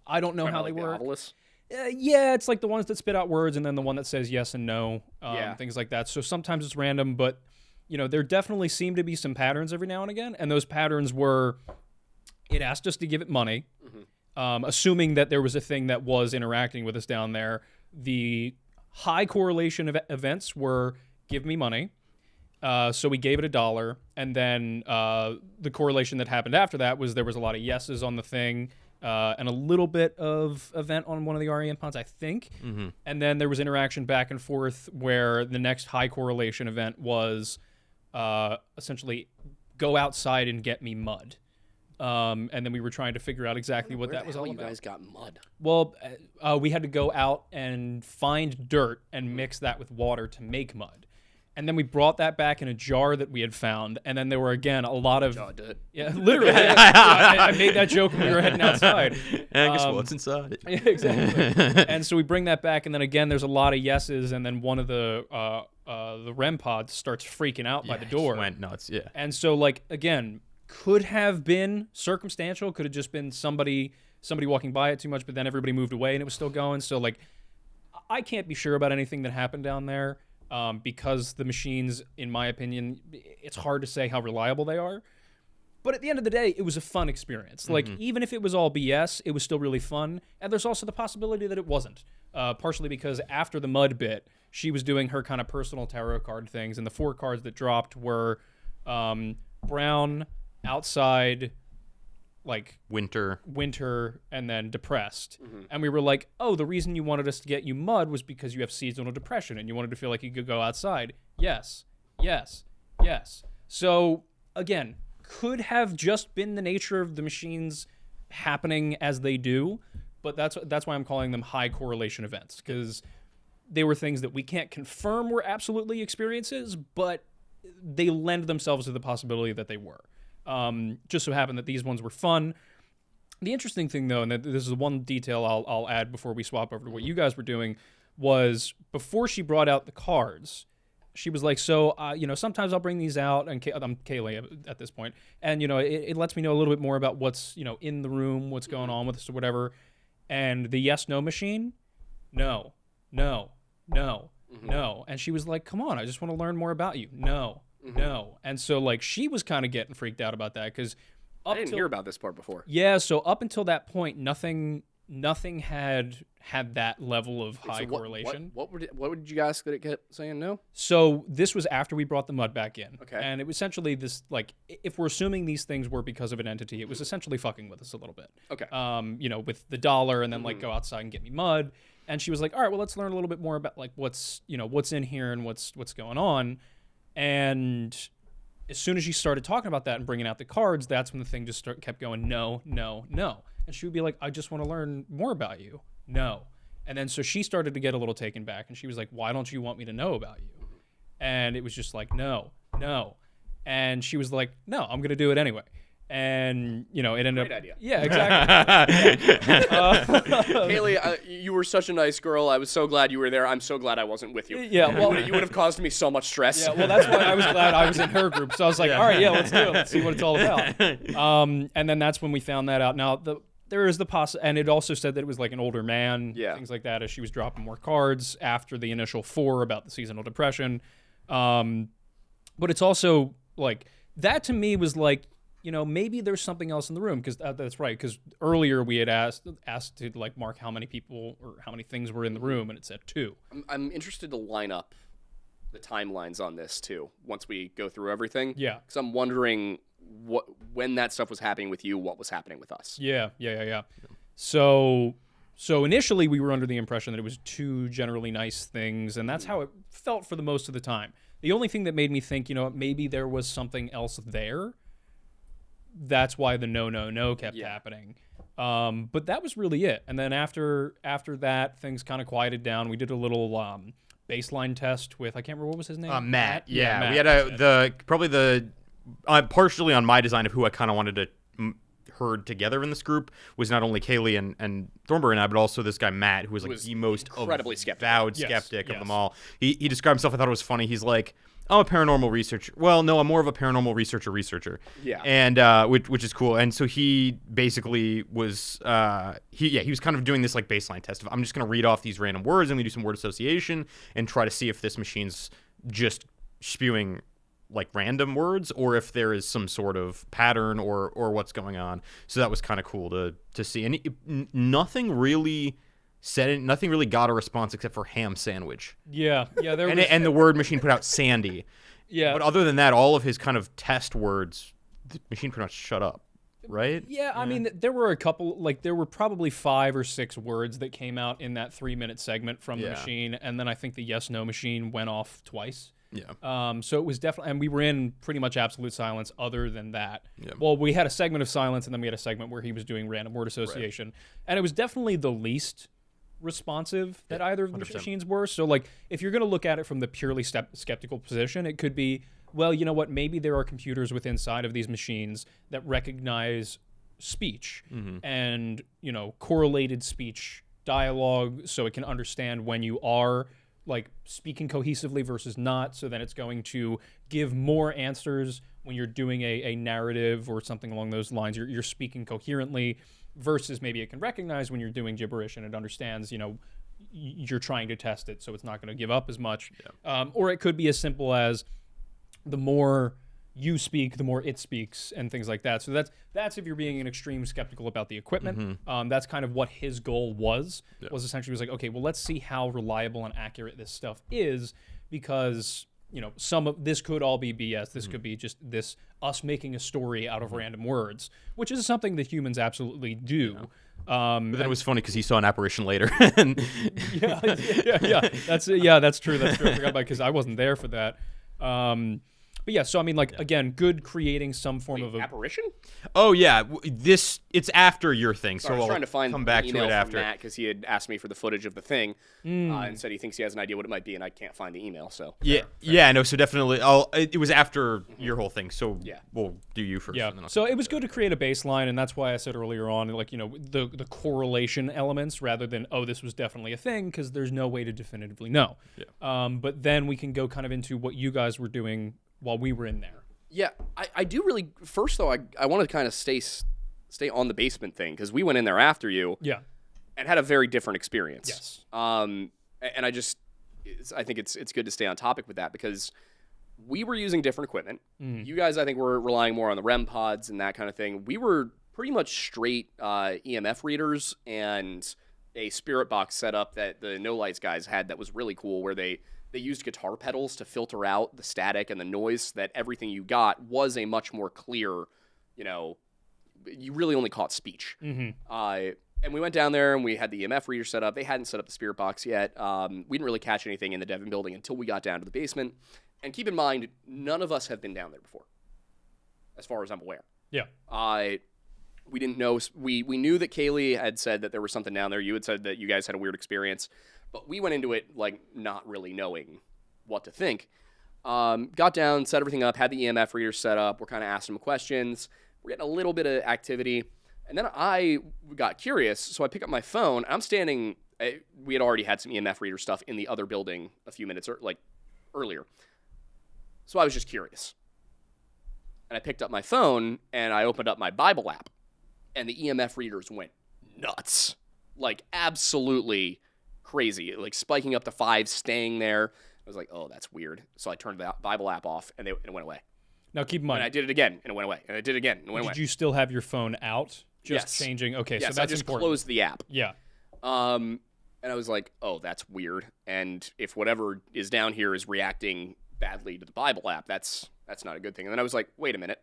I don't know how they Like the work. Nautilus. Yeah, it's like the ones that spit out words and then the one that says yes and no, Yeah. things like that. So sometimes it's random, but, there definitely seem to be some patterns every now and again, and those patterns were, it asked us to give it money, assuming that there was a thing that was interacting with us down there. The high correlation of events were give me money. So we gave it $1, and then the correlation that happened after that was there was a lot of yeses on the thing, and a little bit of event on one of the REM pods, I think. And then there was interaction back and forth where the next high correlation event was essentially go outside and get me mud. And then we were trying to figure out exactly what that was all you about. guys got mud. Well, we had to go out and find dirt and mix that with water to make mud. And then we brought that back in a jar that we had found. And then there were, again, a lot of... Yeah, literally. I made that joke when we were heading outside. And guess what's inside? Yeah, exactly. And so we bring that back, and then again, there's a lot of yeses, and then one of the REM pods starts freaking out by the door. Went nuts, yeah. And so, like, again, could have been circumstantial, could have just been somebody walking by it too much, but then everybody moved away and it was still going. So, like, I can't be sure about anything that happened down there. Because the machines, in my opinion, it's hard to say how reliable they are. But at the end of the day, it was a fun experience. Like, even if it was all BS, it was still really fun. And there's also the possibility that it wasn't. Partially because after the mud bit, she was doing her kind of personal tarot card things. And the 4 cards that dropped were brown, outside, like Winter, and then depressed. And we were like, oh, the reason you wanted us to get you mud was because you have seasonal depression and you wanted to feel like you could go outside. Yes. So again, could have just been the nature of the machines happening as they do, but that's why I'm calling them high correlation events, because they were things that we can't confirm were absolutely experiences, but they lend themselves to the possibility that they were. Just so happened that these ones were fun. The interesting thing, though, and this is one detail I'll add before we swap over to what you guys were doing, was before she brought out the cards, she was like, so, sometimes I'll bring these out, and I'm Kaylee at this point, and, it lets me know a little bit more about what's, in the room, what's going on with us or whatever. And the yes-no machine, no. And she was like, come on, I just want to learn more about you. No. And so, like, she was kind of getting freaked out about that because I didn't hear about this part before. Yeah, so up until that point, nothing had that level of high correlation. What did you guys that it kept saying no? So this was after we brought the mud back in. Okay. And it was essentially this, like, if we're assuming these things were because of an entity, it was essentially fucking with us a little bit. Okay. With the $1 and then, like, go outside and get me mud. And she was like, all right, well, let's learn a little bit more about, like, what's in here and what's going on. And as soon as she started talking about that and bringing out the cards, that's when the thing just kept going, no. And she would be like, I just want to learn more about you. No. And then so she started to get a little taken back, and she was like, why don't you want me to know about you? And it was just like, no. And she was like, no, I'm going to do it anyway. And it ended Great up. idea. Yeah, exactly. Kaylee, you were such a nice girl. I was so glad you were there. I'm so glad I wasn't with you. Yeah, well, you would have caused me so much stress. yeah, well, that's why I was glad I was in her group. So I was like, all right, yeah, let's do it. Let's see what it's all about. And then that's when we found that out. Now, there is the and it also said that it was like an older man, things like that, as she was dropping more cards after the initial 4 about the seasonal depression. But it's also like, that to me was like, maybe there's something else in the room, because that's right. Because earlier we had asked to like mark how many people or how many things were in the room, and it said 2. I'm interested to line up the timelines on this too once we go through everything. Yeah. Because I'm wondering when that stuff was happening with you, what was happening with us. Yeah. So initially we were under the impression that it was 2 generally nice things, and that's how it felt for the most of the time. The only thing that made me think, maybe there was something else there. That's why the no kept happening. But that was really it. And then after that, things kind of quieted down. We did a little baseline test with, I can't remember, what was his name? Matt. Yeah, Matt. we had partially on my design of who I kind of wanted to herd together in this group was not only Kaylee and Thornbury and I, but also this guy Matt, who was like the most incredibly avowed skeptic of them all. He described himself, I thought it was funny. He's like, I'm a paranormal researcher. Well, no, I'm more of a paranormal researcher. Yeah. And which is cool. And so he basically was he was kind of doing this like baseline test of, I'm just going to read off these random words and we do some word association and try to see if this machine's just spewing like random words or if there is some sort of pattern or what's going on. So that was kind of cool to see. And nothing really got a response except for ham sandwich. Yeah. There was... and the word machine put out Sandy. Yeah. But other than that, all of his kind of test words, the machine pretty much shut up, right? Yeah, I mean, there were a couple, like there were probably 5 or 6 words that came out in that 3-minute segment from the machine, and then I think the yes/no machine went off twice. Yeah. So it was definitely, and we were in pretty much absolute silence other than that. Yeah. Well, we had a segment of silence, and then we had a segment where he was doing random word association, and it was definitely the least responsive that either of the 100%. machines were. So like, if you're going to look at it from the purely skeptical position, it could be, well, you know what, maybe there are computers within inside of these machines that recognize speech and, correlated speech dialogue, so it can understand when you are like speaking cohesively versus not, so then it's going to give more answers when you're doing a narrative or something along those lines. You're speaking coherently, versus maybe it can recognize when you're doing gibberish and it understands, you're trying to test it, so it's not going to give up as much. Yeah. Or it could be as simple as the more you speak, the more it speaks, and things like that. So that's if you're being an extreme skeptical about the equipment. That's kind of what his goal was essentially was like, okay, well, let's see how reliable and accurate this stuff is, because some of this could all be BS. This could be just us making a story out of random words, which is something that humans absolutely do. But then it was funny because he saw an apparition later. And yeah. That's true. I forgot about it because I wasn't there for that. But yeah, so I mean, like, again, good creating some form of apparition. Oh yeah, it's after your thing, so I was I'll trying to find come back to it after. Matt, because he had asked me for the footage of the thing and said he thinks he has an idea what it might be, and I can't find the email. So No, so definitely, it was after your whole thing, so we'll do you first. Yeah, and then so it was good to create a baseline, and that's why I said earlier on, like, the correlation elements rather than, oh, this was definitely a thing, because there's no way to definitively know. Yeah. But then we can go kind of into what you guys were doing while we were in there. Yeah, I do really. First, though, I want to kind of stay on the basement thing, because we went in there after you. Yeah. And had a very different experience. Yes. And I think it's good to stay on topic with that, because we were using different equipment. You guys, I think, were relying more on the REM pods and that kind of thing. We were pretty much straight EMF readers and a spirit box setup that the No Lights guys had that was really cool, where they used guitar pedals to filter out the static and the noise, so that everything you got was a much more clear, you really only caught speech. And we went down there and we had the EMF reader set up. They hadn't set up the spirit box yet. We didn't really catch anything in the Devon building until we got down to the basement. And keep in mind, none of us have been down there before, as far as I'm aware. Yeah. We didn't know. We knew that Kaylee had said that there was something down there. You had said that you guys had a weird experience. But we went into it, like, not really knowing what to think. Got down, set everything up, had the EMF reader set up. We're kind of asking them questions. We're getting a little bit of activity. And then I got curious, so I pick up my phone. I'm standing. We had already had some EMF reader stuff in the other building a few minutes earlier. So I was just curious. And I picked up my phone, and I opened up my Bible app. And the EMF readers went nuts. Like, absolutely crazy. Like, spiking up to 5, staying there. I was like, oh, that's weird. So I turned the Bible app off, and it went away. Now, keep in mind. And I did it again, and it went away. And I did it again, and it went away. Did you still have your phone out? Just Yes. changing? Okay, Yes, so that's I just important. closed the app. Yeah. And I was like, oh, that's weird. And if whatever is down here is reacting badly to the Bible app, that's not a good thing. And then I was like, wait a minute.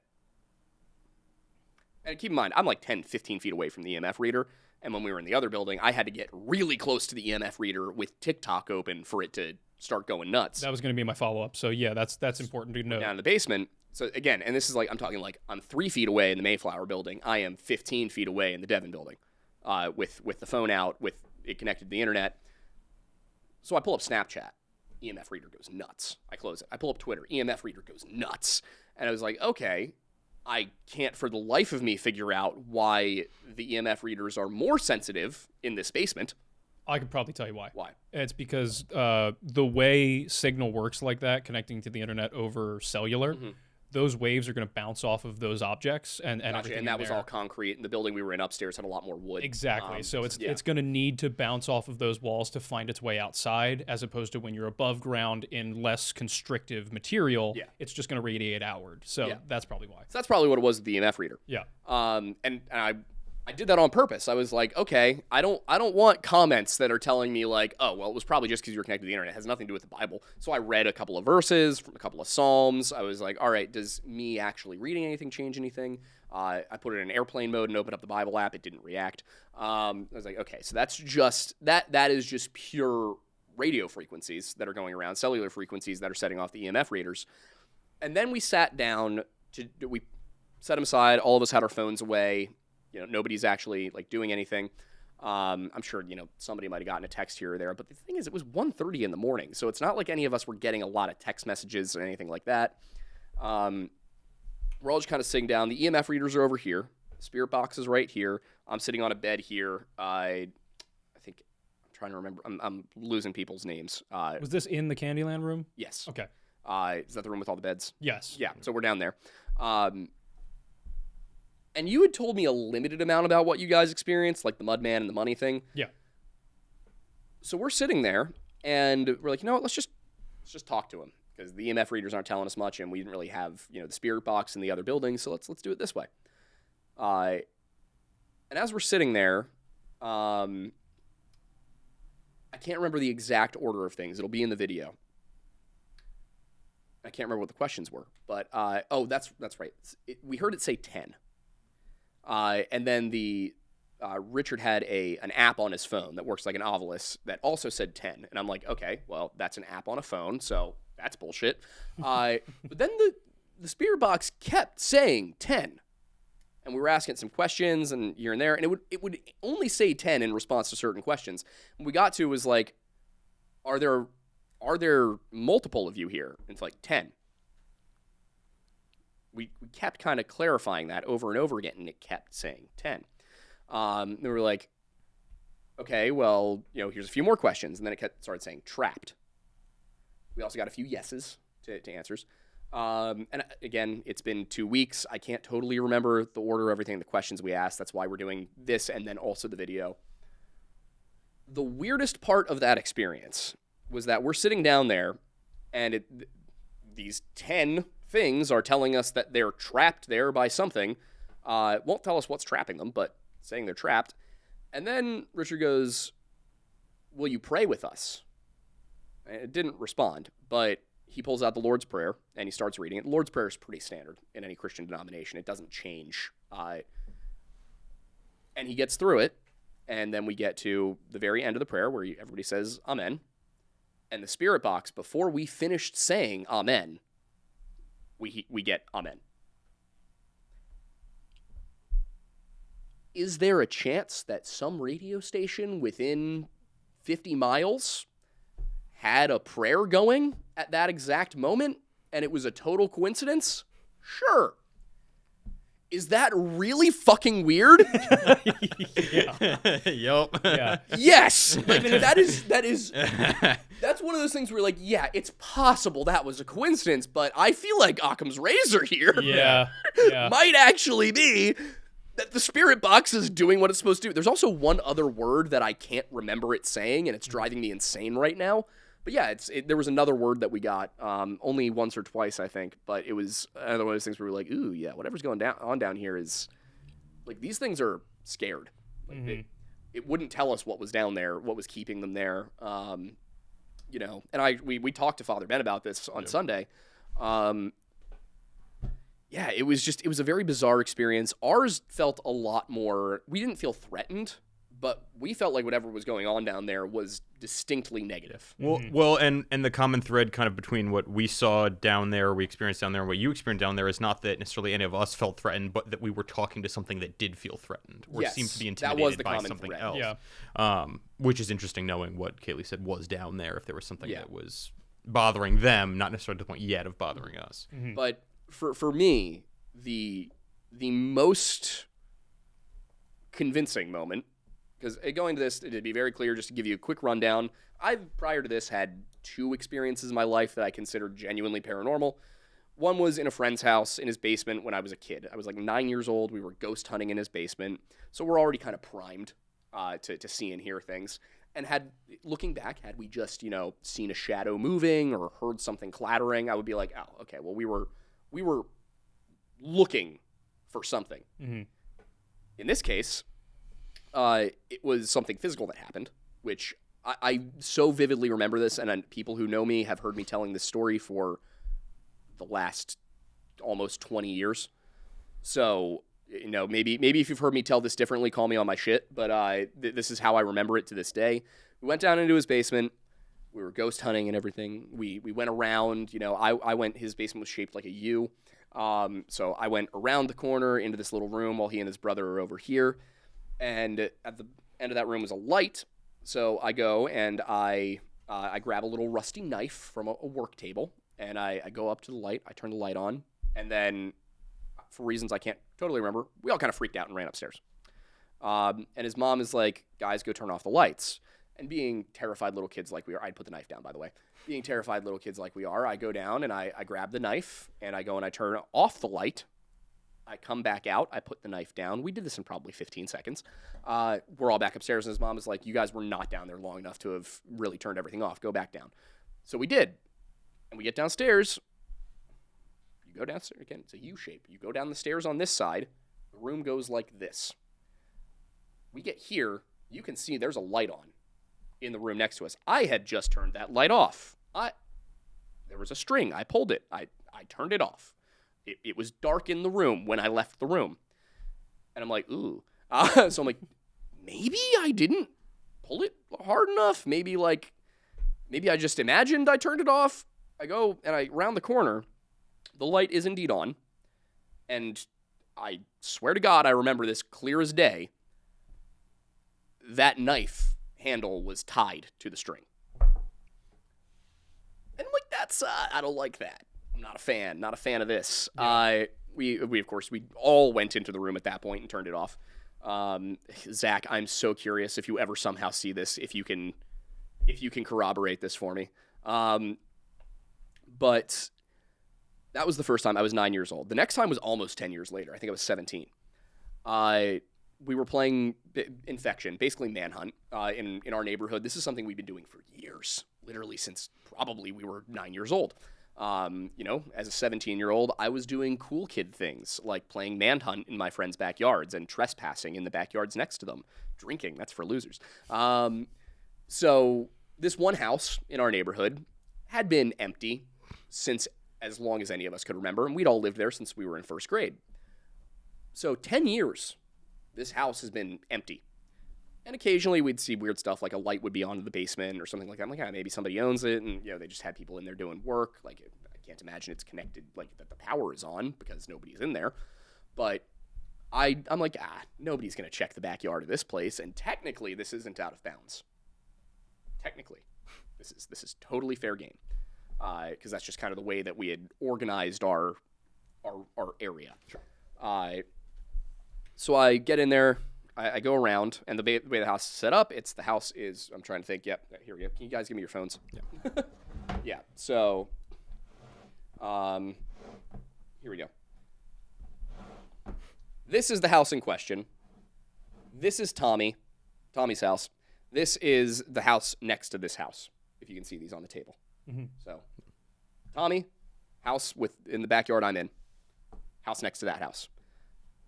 And keep in mind, I'm like 10, 15 feet away from the EMF reader. And when we were in the other building, I had to get really close to the EMF reader with TikTok open for it to start going nuts. That was going to be my follow-up. So, yeah, that's important to know. Down in the basement. So, again, and this is like, I'm talking like I'm 3 feet away in the Mayflower building. I am 15 feet away in the Devon building with the phone out, with it connected to the internet. So I pull up Snapchat. EMF reader goes nuts. I close it. I pull up Twitter. EMF reader goes nuts. And I was like, okay, I can't for the life of me figure out why the EMF readers are more sensitive in this basement. I could probably tell you why. Why? It's because the way signal works like that, connecting to the internet over cellular, those waves are going to bounce off of those objects and Gotcha. everything. And that in was there. all concrete. And the building we were in upstairs had a lot more wood. Exactly. So it's yeah. it's going to need to bounce off of those walls to find its way outside, as opposed to when you're above ground in less constrictive material. Yeah. It's just going to radiate outward. So Yeah. that's probably why. So that's probably what it was with the EMF reader. Yeah. And I did that on purpose. I was like, okay, I don't want comments that are telling me like, oh, well, it was probably just because you were connected to the internet. It has nothing to do with the Bible. So I read a couple of verses from a couple of Psalms. I was like, all right, does me actually reading anything change anything? I put it in airplane mode and opened up the Bible app. It didn't react. I was like, okay, so that's just that is just pure radio frequencies that are going around, cellular frequencies that are setting off the EMF readers. And then we sat down we set them aside. All of us had our phones away. You know, nobody's actually like doing anything. I'm sure, somebody might have gotten a text here or there, but the thing is, it was 1:30 in the morning, so it's not like any of us were getting a lot of text messages or anything like that. We're all just kind of sitting down. The EMF readers are over here. The spirit box is right here. I'm sitting on a bed here. I think I'm trying to remember. I'm losing people's names. Was this in the Candyland room? Yes. Okay. Is that the room with all the beds? Yes. Yeah. So we're down there. And you had told me a limited amount about what you guys experienced, like the Mudman and the money thing. Yeah. So we're sitting there, and we're like, let's just talk to him, because the EMF readers aren't telling us much, and we didn't really have, the spirit box in the other building, so let's do it this way. And as we're sitting there, I can't remember the exact order of things. It'll be in the video. I can't remember what the questions were, but that's right. We heard it say 10. And then Richard had an app on his phone that works like an Ovilus that also said 10. And I'm like, okay, well, that's an app on a phone, so that's bullshit. But then the spirit box kept saying 10. And we were asking some questions and here and there, and it would only say 10 in response to certain questions. What we got to was like, are there multiple of you here? And it's like 10. We kept kind of clarifying that over and over again, and it kept saying 10. And we were like, okay, well, here's a few more questions. And then it started saying trapped. We also got a few yeses to answers. And again, it's been 2 weeks. I can't totally remember the order of everything, the questions we asked. That's why we're doing this and then also the video. The weirdest part of that experience was that we're sitting down there, and these 10 things are telling us that they're trapped there by something. Won't tell us what's trapping them, but saying they're trapped. And then Richard goes, will you pray with us? And it didn't respond, but he pulls out the Lord's Prayer, and he starts reading it. The Lord's Prayer is pretty standard in any Christian denomination. It doesn't change. And he gets through it, and then we get to the very end of the prayer where everybody says Amen. And the spirit box, before we finished saying Amen, we get Amen. Is there a chance that some radio station within 50 miles had a prayer going at that exact moment, and it was a total coincidence? Sure. is that really fucking weird? Yup. Yeah. Yes. Like, that's one of those things where you're like, yeah, it's possible that was a coincidence, but I feel like Occam's razor here Yeah. Yeah. might actually be that the spirit box is doing what it's supposed to do. There's also one other word that I can't remember it saying, and it's driving me insane right now. But yeah, there was another word that we got only once or twice, I think. But it was another one of those things where we were like, ooh, yeah, whatever's going on down here is like these things are scared. Like it wouldn't tell us what was down there, what was keeping them there. You know, and we talked to Father Ben about this on Sunday. Yeah, it was a very bizarre experience. Ours felt a lot more. We didn't feel threatened, but we felt like whatever was going on down there was distinctly negative. Well, and the common thread kind of between what we saw down there, we experienced down there, and what you experienced down there is not that necessarily any of us felt threatened, but that we were talking to something that did feel threatened or Yes, seemed to be that was intimidated the by common something thread. else. Yeah. Which is interesting knowing what Kaylee said was down there, if there was something Yeah. that was bothering them, not necessarily to the point yet of bothering us. But for me, the most convincing moment, because going to this, to be very clear, just to give you a quick rundown, I've, prior to this, had 2 experiences in my life that I considered genuinely paranormal. One was in a friend's house in his basement when I was a kid. I was like 9 years old. We were ghost hunting in his basement. So we're already kind of primed to see and hear things. And looking back, had we just, seen a shadow moving or heard something clattering, I would be like, oh, okay, well, we were looking for something. Mm-hmm. In this case, it was something physical that happened, which I so vividly remember this, and people who know me have heard me telling this story for the last almost 20 years. So, maybe if you've heard me tell this differently, call me on my shit, but this is how I remember it to this day. We went down into his basement. We were ghost hunting and everything. We went around, his basement was shaped like a U. So I went around the corner into this little room while he and his brother are over here. And at the end of that room was a light. So I go and I grab a little rusty knife from a work table, and I go up to the light. I turn the light on, and then for reasons I can't totally remember, we all kind of freaked out and ran upstairs. And his mom is like, guys, go turn off the lights. And being terrified little kids like we are, I'd put the knife down, by the way. Being terrified little kids like we are, I go down and I grab the knife, and I go and I turn off the light. I come back out. I put the knife down. We did this in probably 15 seconds. We're all back upstairs, and his mom is like, you guys were not down there long enough to have really turned everything off. Go back down. So we did. And we get downstairs. You go downstairs. Again, it's a U shape. You go down the stairs on this side. The room goes like this. We get here. You can see there's a light on in the room next to us. I had just turned that light off. There was a string. I pulled it. I turned it off. It was dark in the room when I left the room. And I'm like, ooh. So I'm like, maybe I didn't pull it hard enough. Maybe I just imagined I turned it off. I go and I round the corner. The light is indeed on. And I swear to God, I remember this clear as day. That knife handle was tied to the string. And I'm like, I don't like that. I'm not a fan of this. Yeah. We of course, we all went into the room at that point and turned it off. Zach, I'm so curious if you ever somehow see this, if you can corroborate this for me. But that was the first time. I was 9 years old. The next time was almost 10 years later. I think I was 17. We were playing Infection, basically Manhunt, in our neighborhood. This is something we've been doing for years, literally since probably we were 9 years old. As a 17-year-old, I was doing cool kid things like playing Manhunt in my friends' backyards and trespassing in the backyards next to them. Drinking, that's for losers. So this one house in our neighborhood had been empty since as long as any of us could remember, and we'd all lived there since we were in first grade. So 10 years, this house has been empty. And occasionally we'd see weird stuff, like a light would be on in the basement or something like that. I'm like, maybe somebody owns it, and they just had people in there doing work. Like, I can't imagine it's connected, like that the power is on because nobody's in there. But I'm like, nobody's gonna check the backyard of this place, and technically this isn't out of bounds. Technically, this is totally fair game, because that's just kind of the way that we had organized our area. Sure. So I get in there, I go around, and the way the house is set up, I'm trying to think, yep, here we go. Can you guys give me your phones? Yeah. Yeah, so, here we go. This is the house in question. This is Tommy's house. This is the house next to this house, if you can see these on the table. Mm-hmm. So, Tommy, house in the backyard I'm in. House next to that house.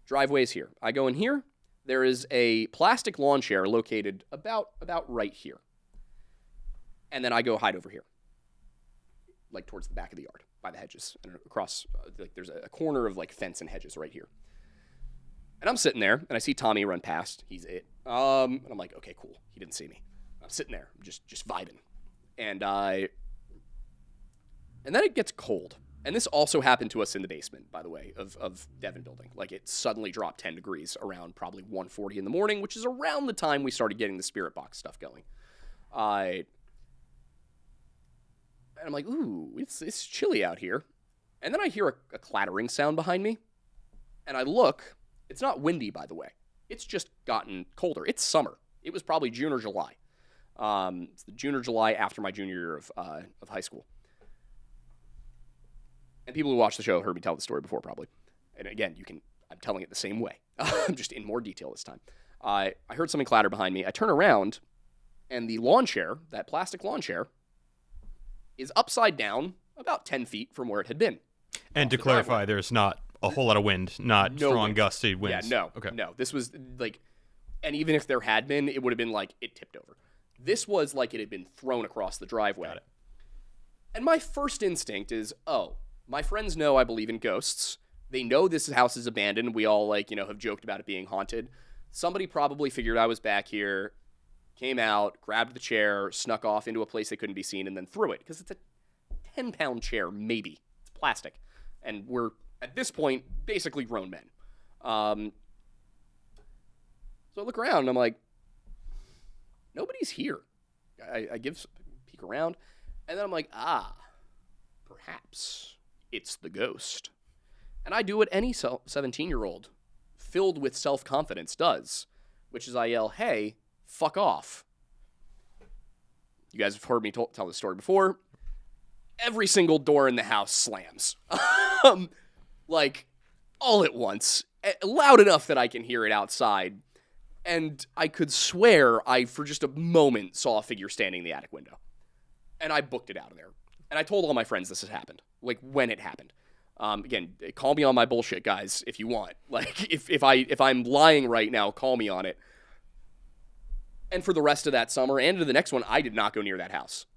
Driveway's here. I go in here. There is a plastic lawn chair located about right here. And then I go hide over here, like towards the back of the yard by the hedges and across, like there's a corner of like fence and hedges right here. And I'm sitting there and I see Tommy run past. He's it. And I'm like, okay, cool. He didn't see me. I'm sitting there, just vibing. And then it gets cold. And this also happened to us in the basement, by the way, of Devon Building. Like, it suddenly dropped 10 degrees around probably 1:40 in the morning, which is around the time we started getting the spirit box stuff going. And I'm like, ooh, it's chilly out here. And then I hear a clattering sound behind me. And I look. It's not windy, by the way. It's just gotten colder. It's summer. It was probably June or July. It's the June or July after my junior year of high school. And people who watch the show heard me tell the story before, probably. And again, I'm telling it the same way. I'm just in more detail this time. I heard something clatter behind me. I turn around, and the lawn chair, that plastic lawn chair, is upside down about 10 feet from where it had been. And to clarify, there's not a whole lot of wind, not No strong wind. gusty winds. Yeah, no. Okay. No. This was like, and even if there had been, it would have been like it tipped over. This was like it had been thrown across the driveway. Got it. And my first instinct is, oh, my friends know I believe in ghosts. They know this house is abandoned. We all have joked about it being haunted. Somebody probably figured I was back here, came out, grabbed the chair, snuck off into a place they couldn't be seen, and then threw it. Because it's a 10-pound chair, maybe. It's plastic. And we're, at this point, basically grown men. So I look around, and I'm like, nobody's here. I peek around, and then I'm like, perhaps it's the ghost. And I do what any 17-year-old filled with self-confidence does, which is I yell, hey, fuck off. You guys have heard me tell this story before. Every single door in the house slams. Like, all at once. Loud enough that I can hear it outside. And I could swear I, for just a moment, saw a figure standing in the attic window. And I booked it out of there. And I told all my friends this has happened. Like, when it happened. Again, call me on my bullshit, guys, if you want. Like, if I'm lying right now, call me on it. And for the rest of that summer and into the next one, I did not go near that house.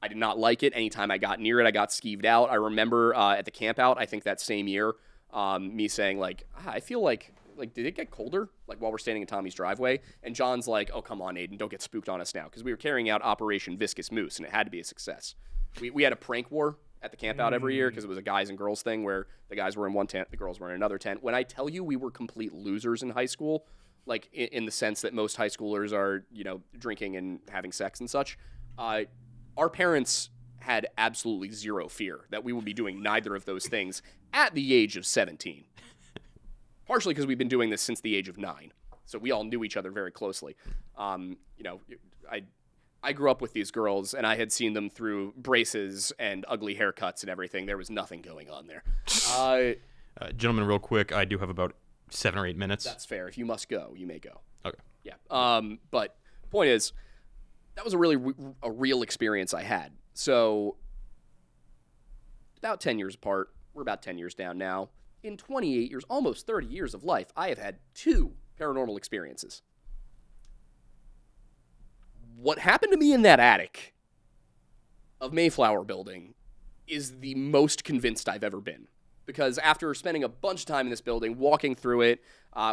I did not like it. Anytime I got near it, I got skeeved out. I remember at the camp out, I think that same year, me saying, like, I feel like, did it get colder? Like, while we're standing in Tommy's driveway? And John's like, oh, come on, Aiden, don't get spooked on us now. Because we were carrying out Operation Viscous Moose, and it had to be a success. We had a prank war at the camp out every year because it was a guys and girls thing where the guys were in one tent, the girls were in another tent. When I tell you we were complete losers in high school, like in the sense that most high schoolers are, drinking and having sex and such, our parents had absolutely zero fear that we would be doing neither of those things at the age of 17. Partially because we've been doing this since the age of 9. So we all knew each other very closely. I grew up with these girls, and I had seen them through braces and ugly haircuts and everything. There was nothing going on there. Gentlemen, real quick, I do have about 7 or 8 minutes. That's fair. If you must go, you may go. Okay. Yeah. But point is, that was a really a real experience I had. So about 10 years apart. We're about 10 years down now. In 28 years, almost 30 years of life, I have had 2 paranormal experiences. What happened to me in that attic of Mayflower Building is the most convinced I've ever been. Because after spending a bunch of time in this building, walking through it,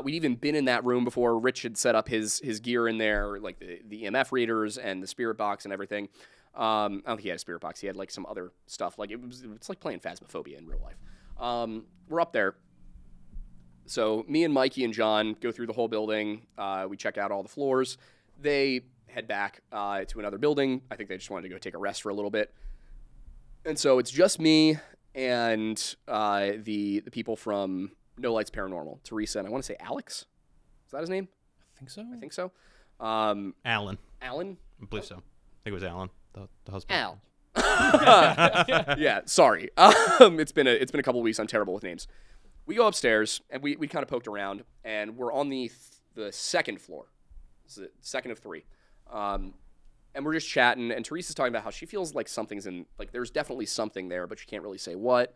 we'd even been in that room before. Rich had set up his gear in there, like the EMF readers and the spirit box and everything. I don't think he had a spirit box. He had like some other stuff. Like it's like playing Phasmophobia in real life. We're up there. So me and Mikey and John go through the whole building. We check out all the floors. They head back to another building. I think they just wanted to go take a rest for a little bit. And so it's just me and the people from No Lights Paranormal. Teresa and I want to say Alex. Is that his name? I think so. I think so. Alan. Alan? I believe so. I think it was Alan, the husband. Al. Yeah, sorry. It's been a couple of weeks. I'm terrible with names. We go upstairs, and we kind of poked around, and we're on the second floor. This is the second of 3. And we're just chatting, and Teresa's talking about how she feels like something's in, like there's definitely something there, but she can't really say what.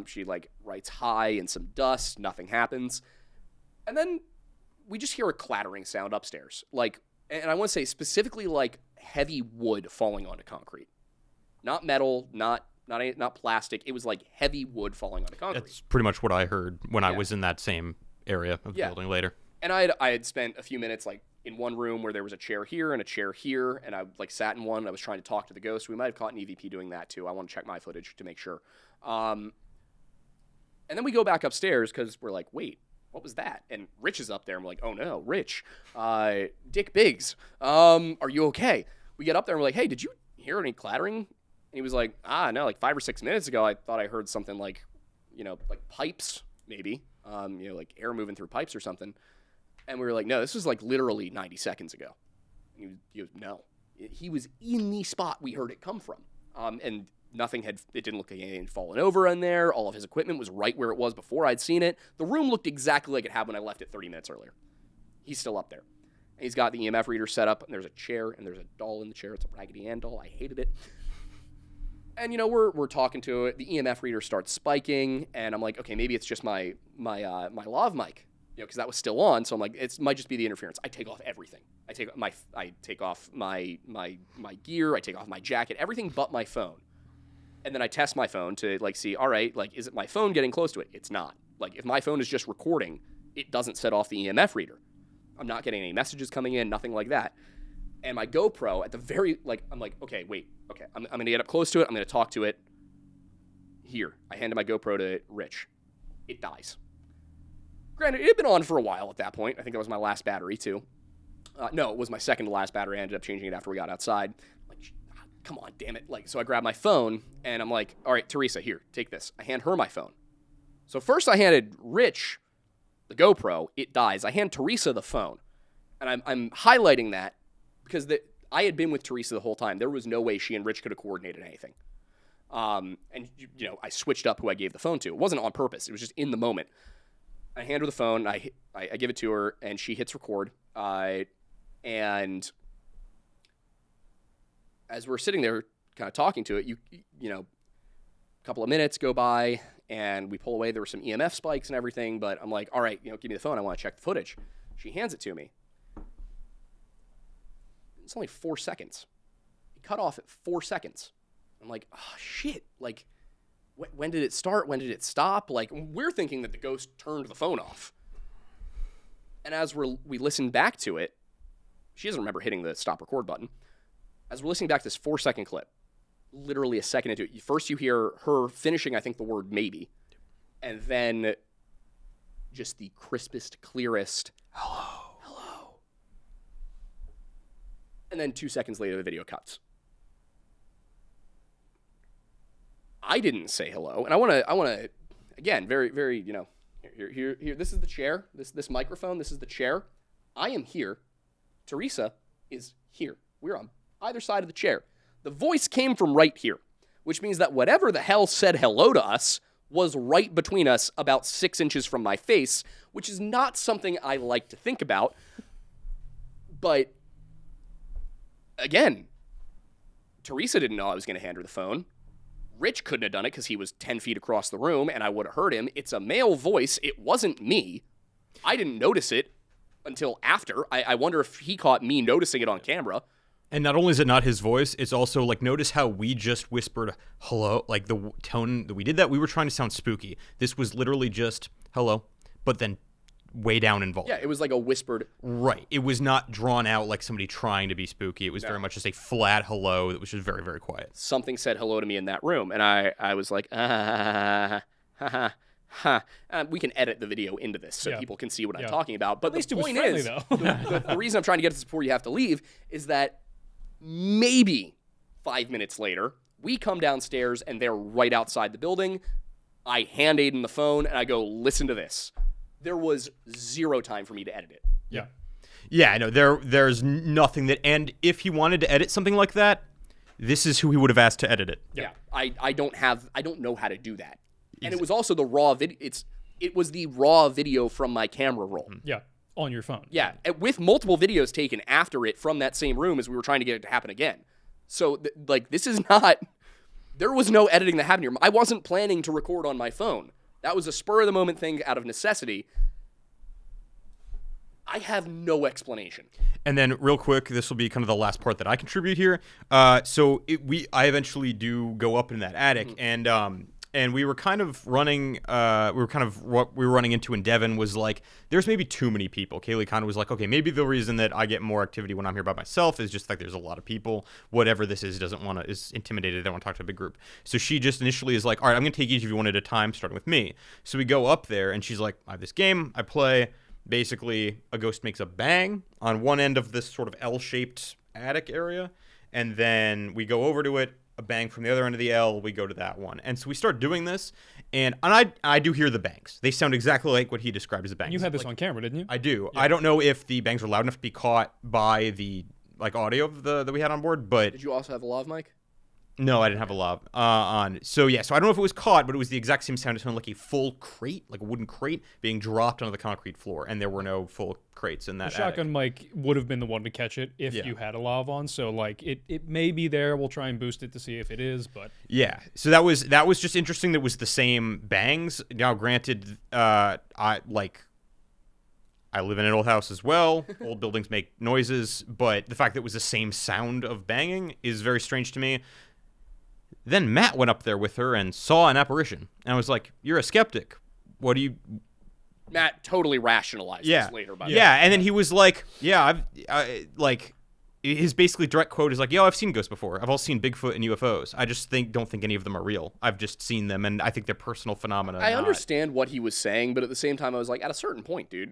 She like writes hi in some dust, nothing happens. And then we just hear a clattering sound upstairs. Like, and I want to say specifically like heavy wood falling onto concrete. Not metal, not plastic. It was like heavy wood falling onto concrete. That's pretty much what I heard when I was in that same area of the building later. And I had spent a few minutes like in one room where there was a chair here and a chair here, and I like sat in one and I was trying to talk to the ghost. We might have caught an EVP doing that too. I want to check my footage to make sure. And then we go back upstairs because we're like, wait, what was that? And Rich is up there. And we're like, oh no, Rich, Dick Biggs, are you okay? We get up there and we're like, hey, did you hear any clattering? And he was like, no, like 5 or 6 minutes ago, I thought I heard something like, like pipes, maybe, like air moving through pipes or something. And we were like, no, this was like literally 90 seconds ago. And he goes, no. He was in the spot we heard it come from. And it didn't look like anything had fallen over in there. All of his equipment was right where it was before I'd seen it. The room looked exactly like it had when I left it 30 minutes earlier. He's still up there. And he's got the EMF reader set up, and there's a chair, and there's a doll in the chair. It's a Raggedy Ann doll. I hated it. And, we're talking to it. The EMF reader starts spiking, and I'm like, okay, maybe it's just my lav mic. Because that was still on, so I'm like, it might just be the interference. I take off everything. I take off my gear. I take off my jacket, everything but my phone. And then I test my phone to like see, all right, like, is it my phone getting close to it? It's not. Like, if my phone is just recording, it doesn't set off the EMF reader. I'm not getting any messages coming in, nothing like that. And my GoPro at the very, like, I'm like, okay, wait, okay, I'm going to get up close to it. I'm going to talk to it. Here, I handed my GoPro to Rich. It dies. Granted, it had been on for a while at that point. I think that was my last battery, too. No, it was my second to last battery. I ended up changing it after we got outside. I'm like, come on, damn it. Like, so I grabbed my phone, and I'm like, all right, Teresa, here, take this. I hand her my phone. So first I handed Rich the GoPro. It dies. I hand Teresa the phone. And I'm highlighting that because I had been with Teresa the whole time. There was no way she and Rich could have coordinated anything. And, I switched up who I gave the phone to. It wasn't on purpose. It was just in the moment. I hand her the phone, I give it to her, and she hits record. And as we're sitting there kind of talking to it, a couple of minutes go by, and we pull away. There were some EMF spikes and everything, but I'm like, all right, give me the phone. I want to check the footage. She hands it to me. It's only 4 seconds. It cut off at 4 seconds. I'm like, oh, shit. Like, when did it start? When did it stop? Like, we're thinking that the ghost turned the phone off. And as we listen back to it, she doesn't remember hitting the stop record button. As we're listening back to this 4-second clip, literally a second into it, first you hear her finishing, I think, the word maybe. And then just the crispest, clearest, hello. And then 2 seconds later, the video cuts. I didn't say hello, and I want to, again, very, very, here. This is the chair. This microphone. This is the chair. I am here. Teresa is here. We're on either side of the chair. The voice came from right here, which means that whatever the hell said hello to us was right between us, about 6 inches from my face, which is not something I like to think about. But again, Teresa didn't know I was going to hand her the phone. Rich couldn't have done it because he was 10 feet across the room and I would have heard him. It's a male voice. It wasn't me. I didn't notice it until after. I wonder if he caught me noticing it on camera. And not only is it not his voice, it's also like, notice how we just whispered hello, like the tone that we did that. We were trying to sound spooky. This was literally just hello, but then way down in volume. Yeah, it was like a whispered. Right. It was not drawn out like somebody trying to be spooky. It was very much just a flat hello that was just very, very quiet. Something said hello to me in that room, and I was like, ha, ha, ha. We can edit the video into this so people can see what I'm talking about. But at least the it was point friendly, is, though. the reason I'm trying to get this before you have to leave is that maybe 5 minutes later, we come downstairs, and they're right outside the building. I hand Aiden the phone, and I go, listen to this. There was zero time for me to edit it. Yeah. Yeah, no, there's nothing that, and if he wanted to edit something like that, this is who he would have asked to edit it. Yeah. I don't know how to do that. And it was also the raw video. It was the raw video from my camera roll. Yeah. On your phone. Yeah, with multiple videos taken after it from that same room as we were trying to get it to happen again. So, this is not... There was no editing that happened here. I wasn't planning to record on my phone. That was a spur-of-the-moment thing out of necessity. I have no explanation. And then, real quick, this will be kind of the last part that I contribute here. I eventually do go up in that attic, and we were kind of running. What we were running into in Devon was like, there's maybe too many people. Kaylee kind of was like, okay, maybe the reason that I get more activity when I'm here by myself is just like there's a lot of people. Whatever this is, is intimidated. They don't want to talk to a big group. So she just initially is like, all right, I'm gonna take each of you one at a time, starting with me. So we go up there, and she's like, I have this game, I play. Basically, a ghost makes a bang on one end of this sort of L-shaped attic area, and then we go over to it, a bang from the other end of the L, we go to that one. And so we start doing this, and I do hear the bangs. They sound exactly like what he described as a bang. You had this on camera, didn't you? I do. Yeah. I don't know if the bangs were loud enough to be caught by the audio of that we had on board, but... Did you also have a lav mic? No, I didn't have a lav on. So I don't know if it was caught, but it was the exact same sound. It sounded like a full crate, like a wooden crate, being dropped onto the concrete floor, and there were no full crates in that The shotgun mic would have been the one to catch it if you had a lav on. So it may be there. We'll try and boost it to see if it is, but yeah. So that was just interesting. That was the same bangs. Now, granted, I live in an old house as well. Old buildings make noises, but the fact that it was the same sound of banging is very strange to me. Then Matt went up there with her and saw an apparition. And I was like, you're a skeptic. What do you... Matt totally rationalized this later. And then he was like, his basically direct quote is like, I've seen ghosts before. I've also seen Bigfoot and UFOs. I just don't think any of them are real. I've just seen them, and I think they're personal phenomena. I understand what he was saying, but at the same time, I was like, at a certain point, dude.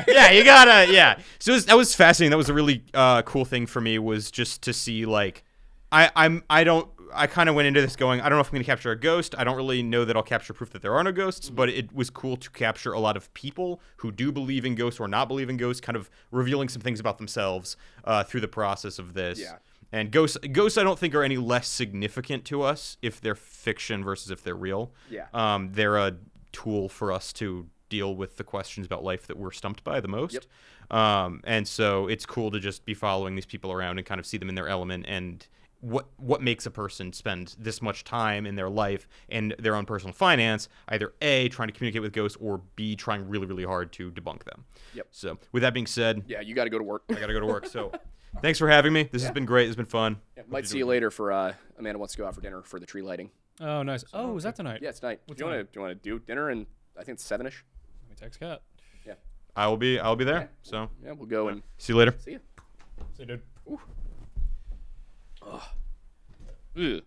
Yeah, you gotta, So that was fascinating. That was a really cool thing for me, was just to see, like, I kind of went into this going, I don't know if I'm going to capture a ghost. I don't really know that I'll capture proof that there are no ghosts, but it was cool to capture a lot of people who do believe in ghosts or not believe in ghosts, kind of revealing some things about themselves through the process of this. Yeah. And ghosts, I don't think, are any less significant to us if they're fiction versus if they're real. Yeah. They're a tool for us to deal with the questions about life that we're stumped by the most. Yep. And so it's cool to just be following these people around and kind of see them in their element, and what makes a person spend this much time in their life and their own personal finance, either A, trying to communicate with ghosts, or B, trying really, really hard to debunk them. Yep. So with that being said... Yeah, you got to go to work. I got to go to work. So thanks for having me. This has been great. It's been fun. Yeah, might see you later for Amanda wants to go out for dinner for the tree lighting. Oh, nice. Oh, is that tonight? Yeah, it's tonight. Do you want to do dinner? And I think it's 7ish. Let me text Kat. Yeah. I'll be there. Yeah. So yeah, we'll go and see you later. See you. See you, dude. Ooh. Ugh.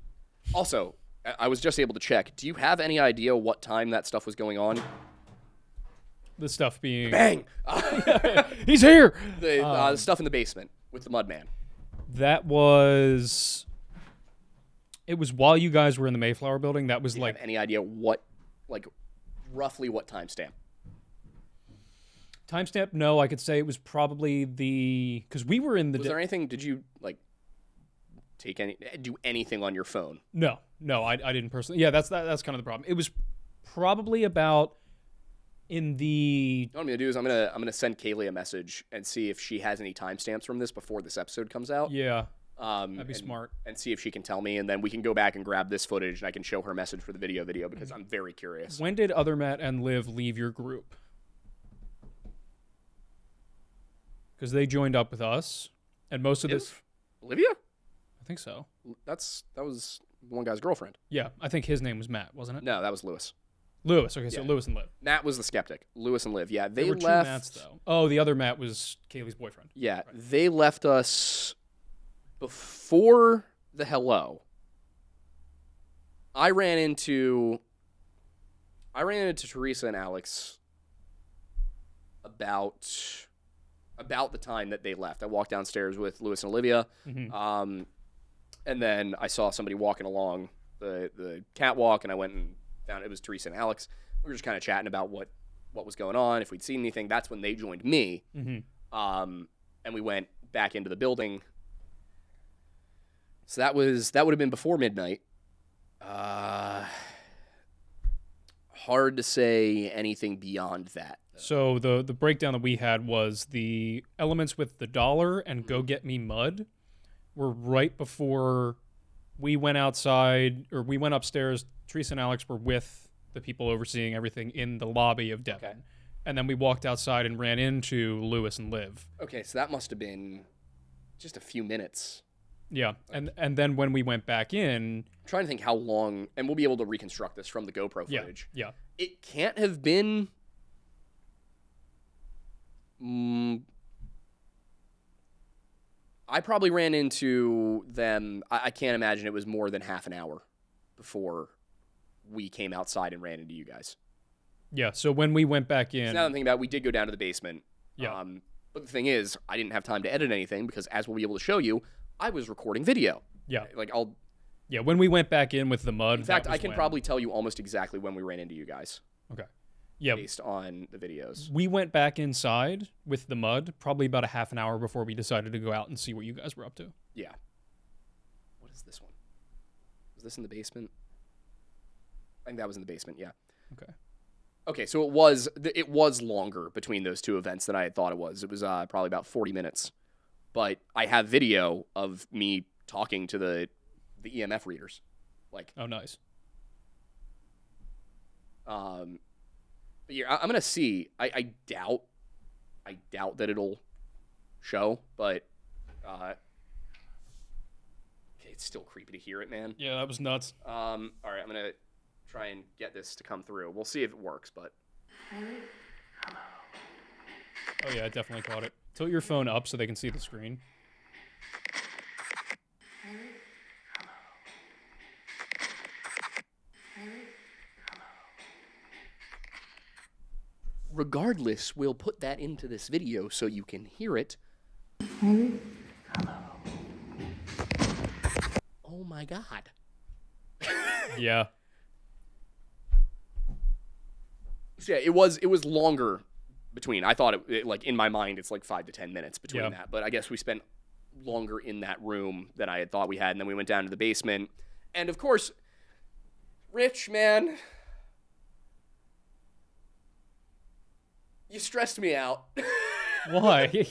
Also, I was just able to check. Do you have any idea what time that stuff was going on? The stuff being... Bang! He's here! The stuff in the basement with the Mudman. That was... It was while you guys were in the Mayflower building. That was Do you have any idea roughly what timestamp? Timestamp? No, I could say it was probably the... Because we were in the... Was there anything... Did you, do anything on your phone? No, I didn't personally. Yeah, that's kind of the problem. It was probably about in the... What I'm gonna do is I'm gonna send Kaylee a message and see if she has any timestamps from this before this episode comes out. Yeah, that'd be smart. And see if she can tell me, and then we can go back and grab this footage and I can show her a message for the video because I'm very curious. When did Other Matt and Liv leave your group? Because they joined up with us, and most of this... Olivia? I think so. That was one guy's girlfriend. Yeah, I think his name was Matt, wasn't it? No, that was Lewis. Lewis. Okay, so Lewis and Liv. Matt was the skeptic. Lewis and Liv. Yeah, they were left. 2 Matts though. Oh, the other Matt was Kaylee's boyfriend. Yeah, right. They left us before the hello. I ran into Teresa and Alex about the time that they left. I walked downstairs with Lewis and Olivia. Mm-hmm. And then I saw somebody walking along the catwalk, and I went and found it was Teresa and Alex. We were just kind of chatting about what was going on, if we'd seen anything. That's when they joined me. And we went back into the building. So that would have been before midnight. Hard to say anything beyond that. So the breakdown that we had was the elements with the dollar and Go Get Me Mud were right before we went outside, or we went upstairs. Teresa and Alex were with the people overseeing everything in the lobby of Devon. Okay. And then we walked outside and ran into Lewis and Liv. Okay, so that must have been just a few minutes. Yeah, and then when we went back in... I'm trying to think how long, and we'll be able to reconstruct this from the GoPro footage. Yeah. It can't have been... I probably ran into them... I can't imagine it was more than half an hour before we came outside and ran into you guys. Yeah, so when we went back in... So now I'm thinking about it, we did go down to the basement. Yeah. But the thing is, I didn't have time to edit anything because, as we'll be able to show you, I was recording video. Yeah. Yeah, when we went back in with the mud... In fact, I can probably tell you almost exactly when we ran into you guys. Okay. Yeah. Based on the videos. We went back inside with the mud probably about a half an hour before we decided to go out and see what you guys were up to. Yeah. What is this one? Was this in the basement? I think that was in the basement, yeah. Okay. Okay, so it was longer between those two events than I had thought it was. It was probably about 40 minutes. But I have video of me talking to the EMF readers. Oh, nice. Yeah, I'm gonna see. I doubt that it'll show, but okay, it's still creepy to hear it, man. Yeah, that was nuts. All right, I'm gonna try and get this to come through. We'll see if it works, but. Oh yeah, I definitely caught it. Tilt your phone up so they can see the screen. Regardless, we'll put that into this video so you can hear it. Oh my god. Yeah. So yeah, it was longer between. I thought it like in my mind it's like 5 to 10 minutes between that, but I guess we spent longer in that room than I had thought we had, and then we went down to the basement. And of course, Rich, man, you stressed me out. Why?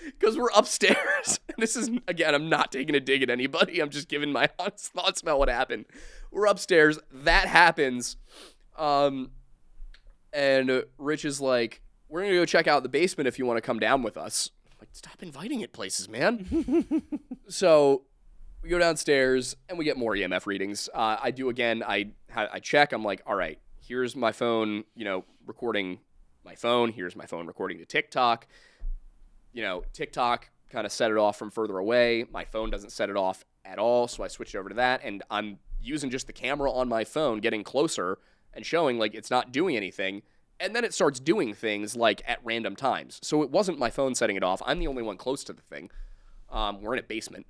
Because we're upstairs. This is, again, I'm not taking a dig at anybody. I'm just giving my honest thoughts about what happened. We're upstairs. That happens. And Rich is like, we're going to go check out the basement if you want to come down with us. I'm like, stop inviting it places, man. So we go downstairs and we get more EMF readings. I do again. I check. I'm like, all right, here's my phone, recording my phone. Here's my phone recording to TikTok. TikTok kind of set it off from further away. My phone doesn't set it off at all, so I switched over to that, and I'm using just the camera on my phone, getting closer and showing like it's not doing anything, and then it starts doing things like at random times. So it wasn't my phone setting it off. I'm the only one close to the thing. We're in a basement.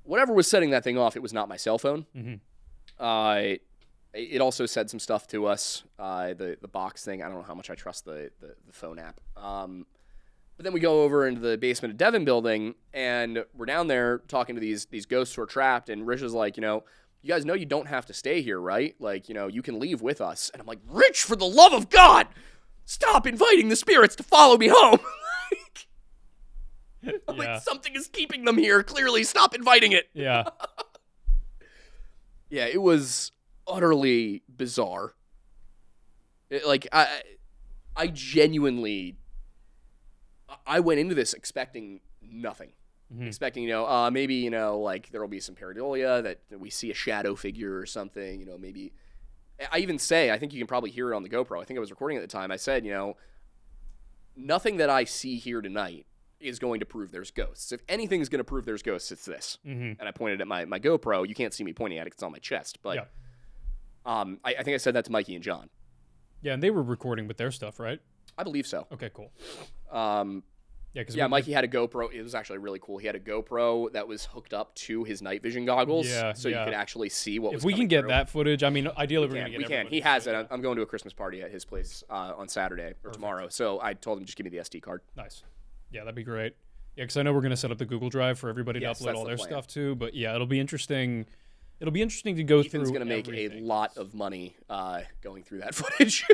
Whatever was setting that thing off, it was not my cell phone. Mm-hmm. It also said some stuff to us, the box thing. I don't know how much I trust the phone app. But then we go over into the basement of Devon building, and we're down there talking to these ghosts who are trapped, and Rich is like, you guys know you don't have to stay here, right? Like, you can leave with us. And I'm like, Rich, for the love of God, stop inviting the spirits to follow me home. I'm like, something is keeping them here. Clearly, stop inviting it. Yeah. Yeah, it was utterly bizarre. I genuinely, I went into this expecting nothing. Mm-hmm. Expecting, maybe, like there will be some pareidolia, that we see a shadow figure or something, maybe. I even say, I think you can probably hear it on the GoPro. I think I was recording at the time. I said, nothing that I see here tonight is going to prove there's ghosts. If anything's going to prove there's ghosts, it's this. Mm-hmm. And I pointed at my GoPro. You can't see me pointing at it because it's on my chest. But I think I said that to Mikey and John. Yeah, and they were recording with their stuff, right? I believe so. Okay, cool. Yeah, because Yeah, Mikey had a GoPro. It was actually really cool. He had a GoPro that was hooked up to his night vision goggles, so you could actually see what was If we coming can get through. that footage, I mean, ideally we're going to get We can. everybody, He has so, it. I'm going to a Christmas party at his place on Saturday or tomorrow. So I told him just give me the SD card. Nice. Yeah, that'd be great. Yeah, because I know we're going to set up the Google Drive for everybody Yes, to upload that's all the their plan. stuff to. But yeah, it'll be interesting. It'll be interesting to go Ethan's through. going to make everything. a lot of money going through that footage.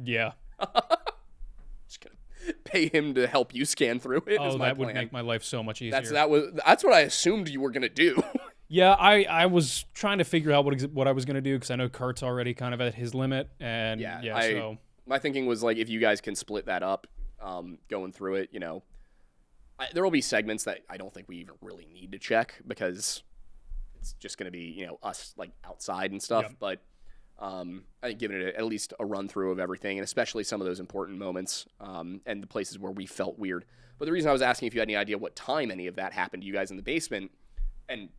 Yeah. Just gonna pay him to help you scan through it. Oh, is my that would plan. make my life so much easier. That's what I assumed you were gonna do. Yeah, I was trying to figure out what I was going to do because I know Kurt's already kind of at his limit. And so. My thinking was like if you guys can split that up, going through it, there will be segments that I don't think we even really need to check because it's just going to be us like outside and stuff. Yep. But I think giving it at least a run through of everything, and especially some of those important moments and the places where we felt weird. But the reason I was asking if you had any idea what time any of that happened to you guys in the basement, and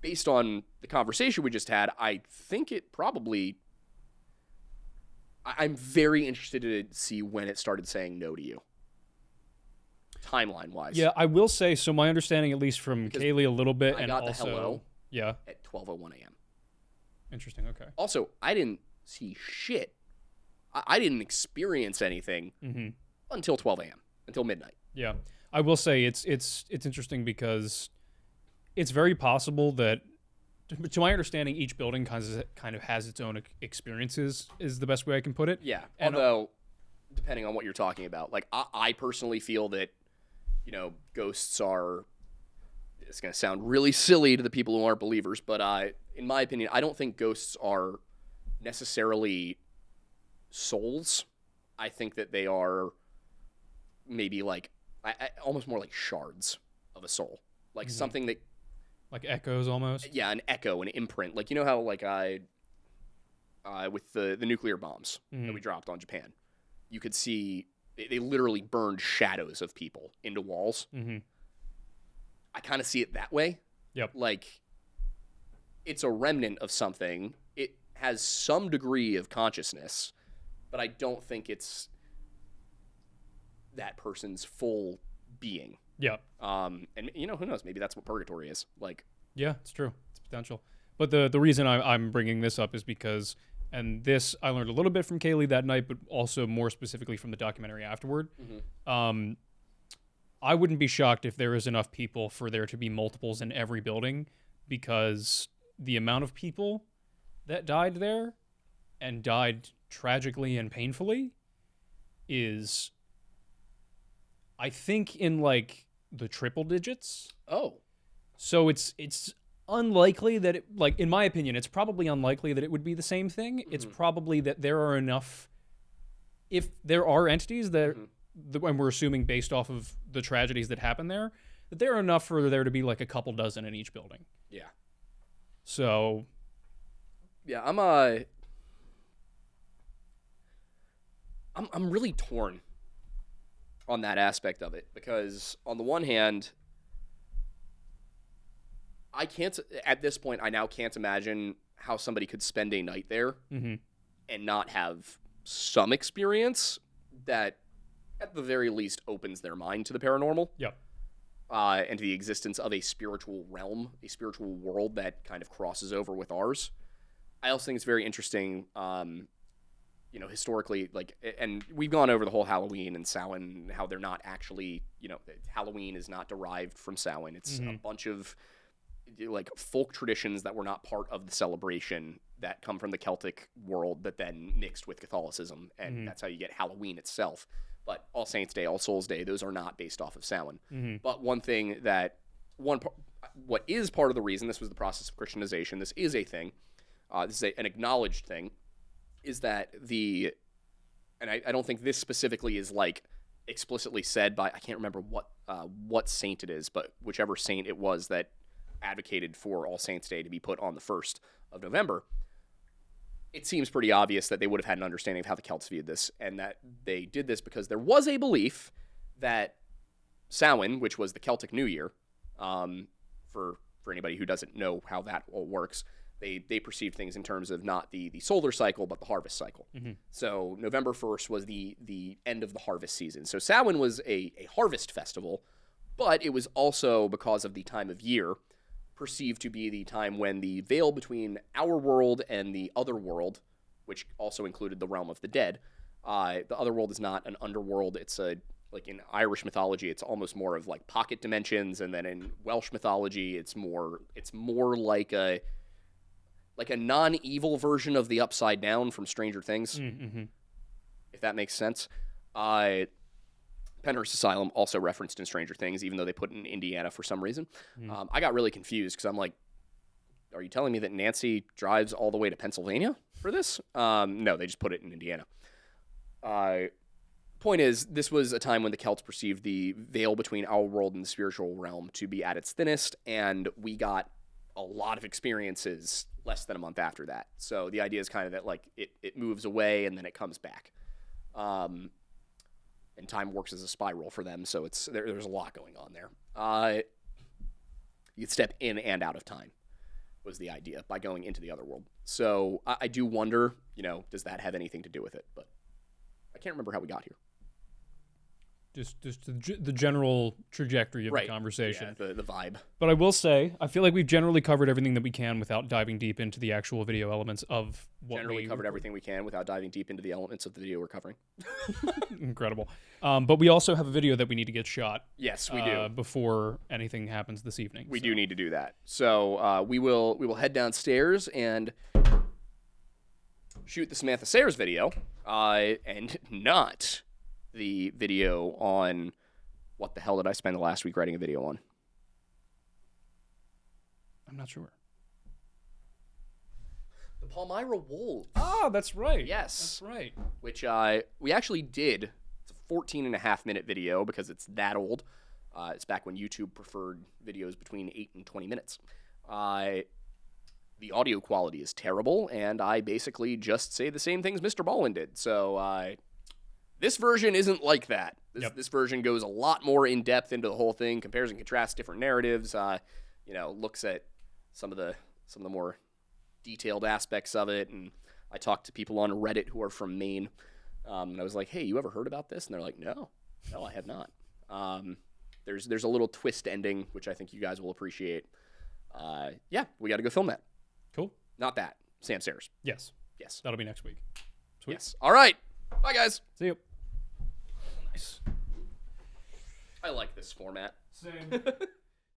based on the conversation we just had, I think it probably. I'm very interested to see when it started saying no to you. Timeline wise. Yeah, I will say, so my understanding, at least from Because Kaylee a little bit, I and got the also, hello. Yeah. At 12:01 a.m. Interesting. Okay. Also, I didn't see shit. I didn't experience anything until 12 a.m. until midnight. Yeah, I will say it's interesting because it's very possible that, to my understanding, each building kind of has its own experiences. Is the best way I can put it. Yeah. And, although, depending on what you're talking about, like I personally feel that, ghosts are. It's going to sound really silly to the people who aren't believers, but in my opinion, I don't think ghosts are necessarily souls. I think that they are maybe like almost more like shards of a soul, like something that, like echoes almost. yeah, an echo, an imprint. Like how like with the nuclear bombs that we dropped on Japan, you could see they literally burned shadows of people into walls. I kind of see it that way. Yep. Like, it's a remnant of something. It has some degree of consciousness, but I don't think it's that person's full being. Yeah. And who knows? Maybe that's what purgatory is. Like, Yeah, it's true. It's potential. But the reason I'm bringing this up is because, and this I learned a little bit from Kaylee that night, but also more specifically from the documentary afterward. I wouldn't be shocked if there is enough people for there to be multiples in every building, because the amount of people that died there and died tragically and painfully is, I think, in like the triple digits. oh, So it's unlikely that it, like, in my opinion, it's probably unlikely that it would be the same thing. It's probably that there are enough, if there are entities that, and we're assuming based off of the tragedies that happened there, that there are enough for there to be like a couple dozen in each building. yeah. So Yeah, I'm really torn on that aspect of it, because on the one hand, at this point, I now can't imagine how somebody could spend a night there and not have some experience that, at the very least, opens their mind to the paranormal. Yep. And to the existence of a spiritual realm, a spiritual world that kind of crosses over with ours. I also think it's very interesting, historically, like, and we've gone over the whole Halloween and Samhain, how they're not actually, Halloween is not derived from Samhain. It's a bunch of like folk traditions that were not part of the celebration that come from the Celtic world that then mixed with Catholicism, and that's how you get Halloween itself. But All Saints Day, All Souls Day, those are not based off of Samhain. But one thing that what is part of the reason this was the process of Christianization, this is a thing, this is an acknowledged thing, is that and I don't think this specifically is like explicitly said by, I can't remember what saint it is, but whichever saint it was that advocated for All Saints Day to be put on the 1st of November, it seems pretty obvious that they would have had an understanding of how the Celts viewed this, and that they did this because there was a belief that Samhain, which was the Celtic New Year, for anybody who doesn't know how that all works, They perceived things in terms of not the solar cycle, but the harvest cycle. So November 1st was the end of the harvest season. So Samhain was a harvest festival, but it was also, because of the time of year, perceived to be the time when the veil between our world and the other world, which also included the realm of the dead, the other world is not an underworld. It's like in Irish mythology, it's almost more of like pocket dimensions, and then in Welsh mythology, it's more like a non-evil version of the Upside Down from Stranger Things, if that makes sense. Pennhurst Asylum also referenced in Stranger Things, even though they put it in Indiana for some reason. I got really confused because I'm like, are you telling me that Nancy drives all the way to Pennsylvania for this? No, they just put it in Indiana. Point is, this was a time when the Celts perceived the veil between our world and the spiritual realm to be at its thinnest, and we got a lot of experiences less than a month after that. So the idea is kind of that like it moves away and then it comes back. And time works as a spiral for them, so there's a lot going on there. You could step in and out of time was the idea by going into the other world. So I do wonder, does that have anything to do with it? But I can't remember how we got here. Just the general trajectory of the conversation. Yeah, the vibe. But I will say, I feel like we've generally covered everything that we can without diving deep into the actual video elements of what Generally covered everything we can without diving deep into the elements of the video we're covering. Incredible. But we also have a video that we need to get shot. Yes, we do. Before anything happens this evening. We do need to do that. So we will head downstairs and shoot the Samantha Sayers video, and not the video on what the hell did I spend the last week writing a video on? I'm not sure. The Palmyra Wolves. Ah, that's right. Yes. That's right. Which we actually did. It's a 14.5-minute video because it's that old. It's back when YouTube preferred videos between 8 and 20 minutes. The audio quality is terrible, and I basically just say the same things Mr. Ballin did. So this version isn't like that. This version goes a lot more in depth into the whole thing, compares and contrasts different narratives. Looks at some of the more detailed aspects of it. And I talked to people on Reddit who are from Maine, and I was like, "Hey, you ever heard about this?" And they're like, "No, I have not." There's a little twist ending, which I think you guys will appreciate. We got to go film that. Cool. Not that. Sam Sayers. Yes. That'll be next week. Sweet. Yes. All right. Bye, guys. See you. Nice. I like this format. Same.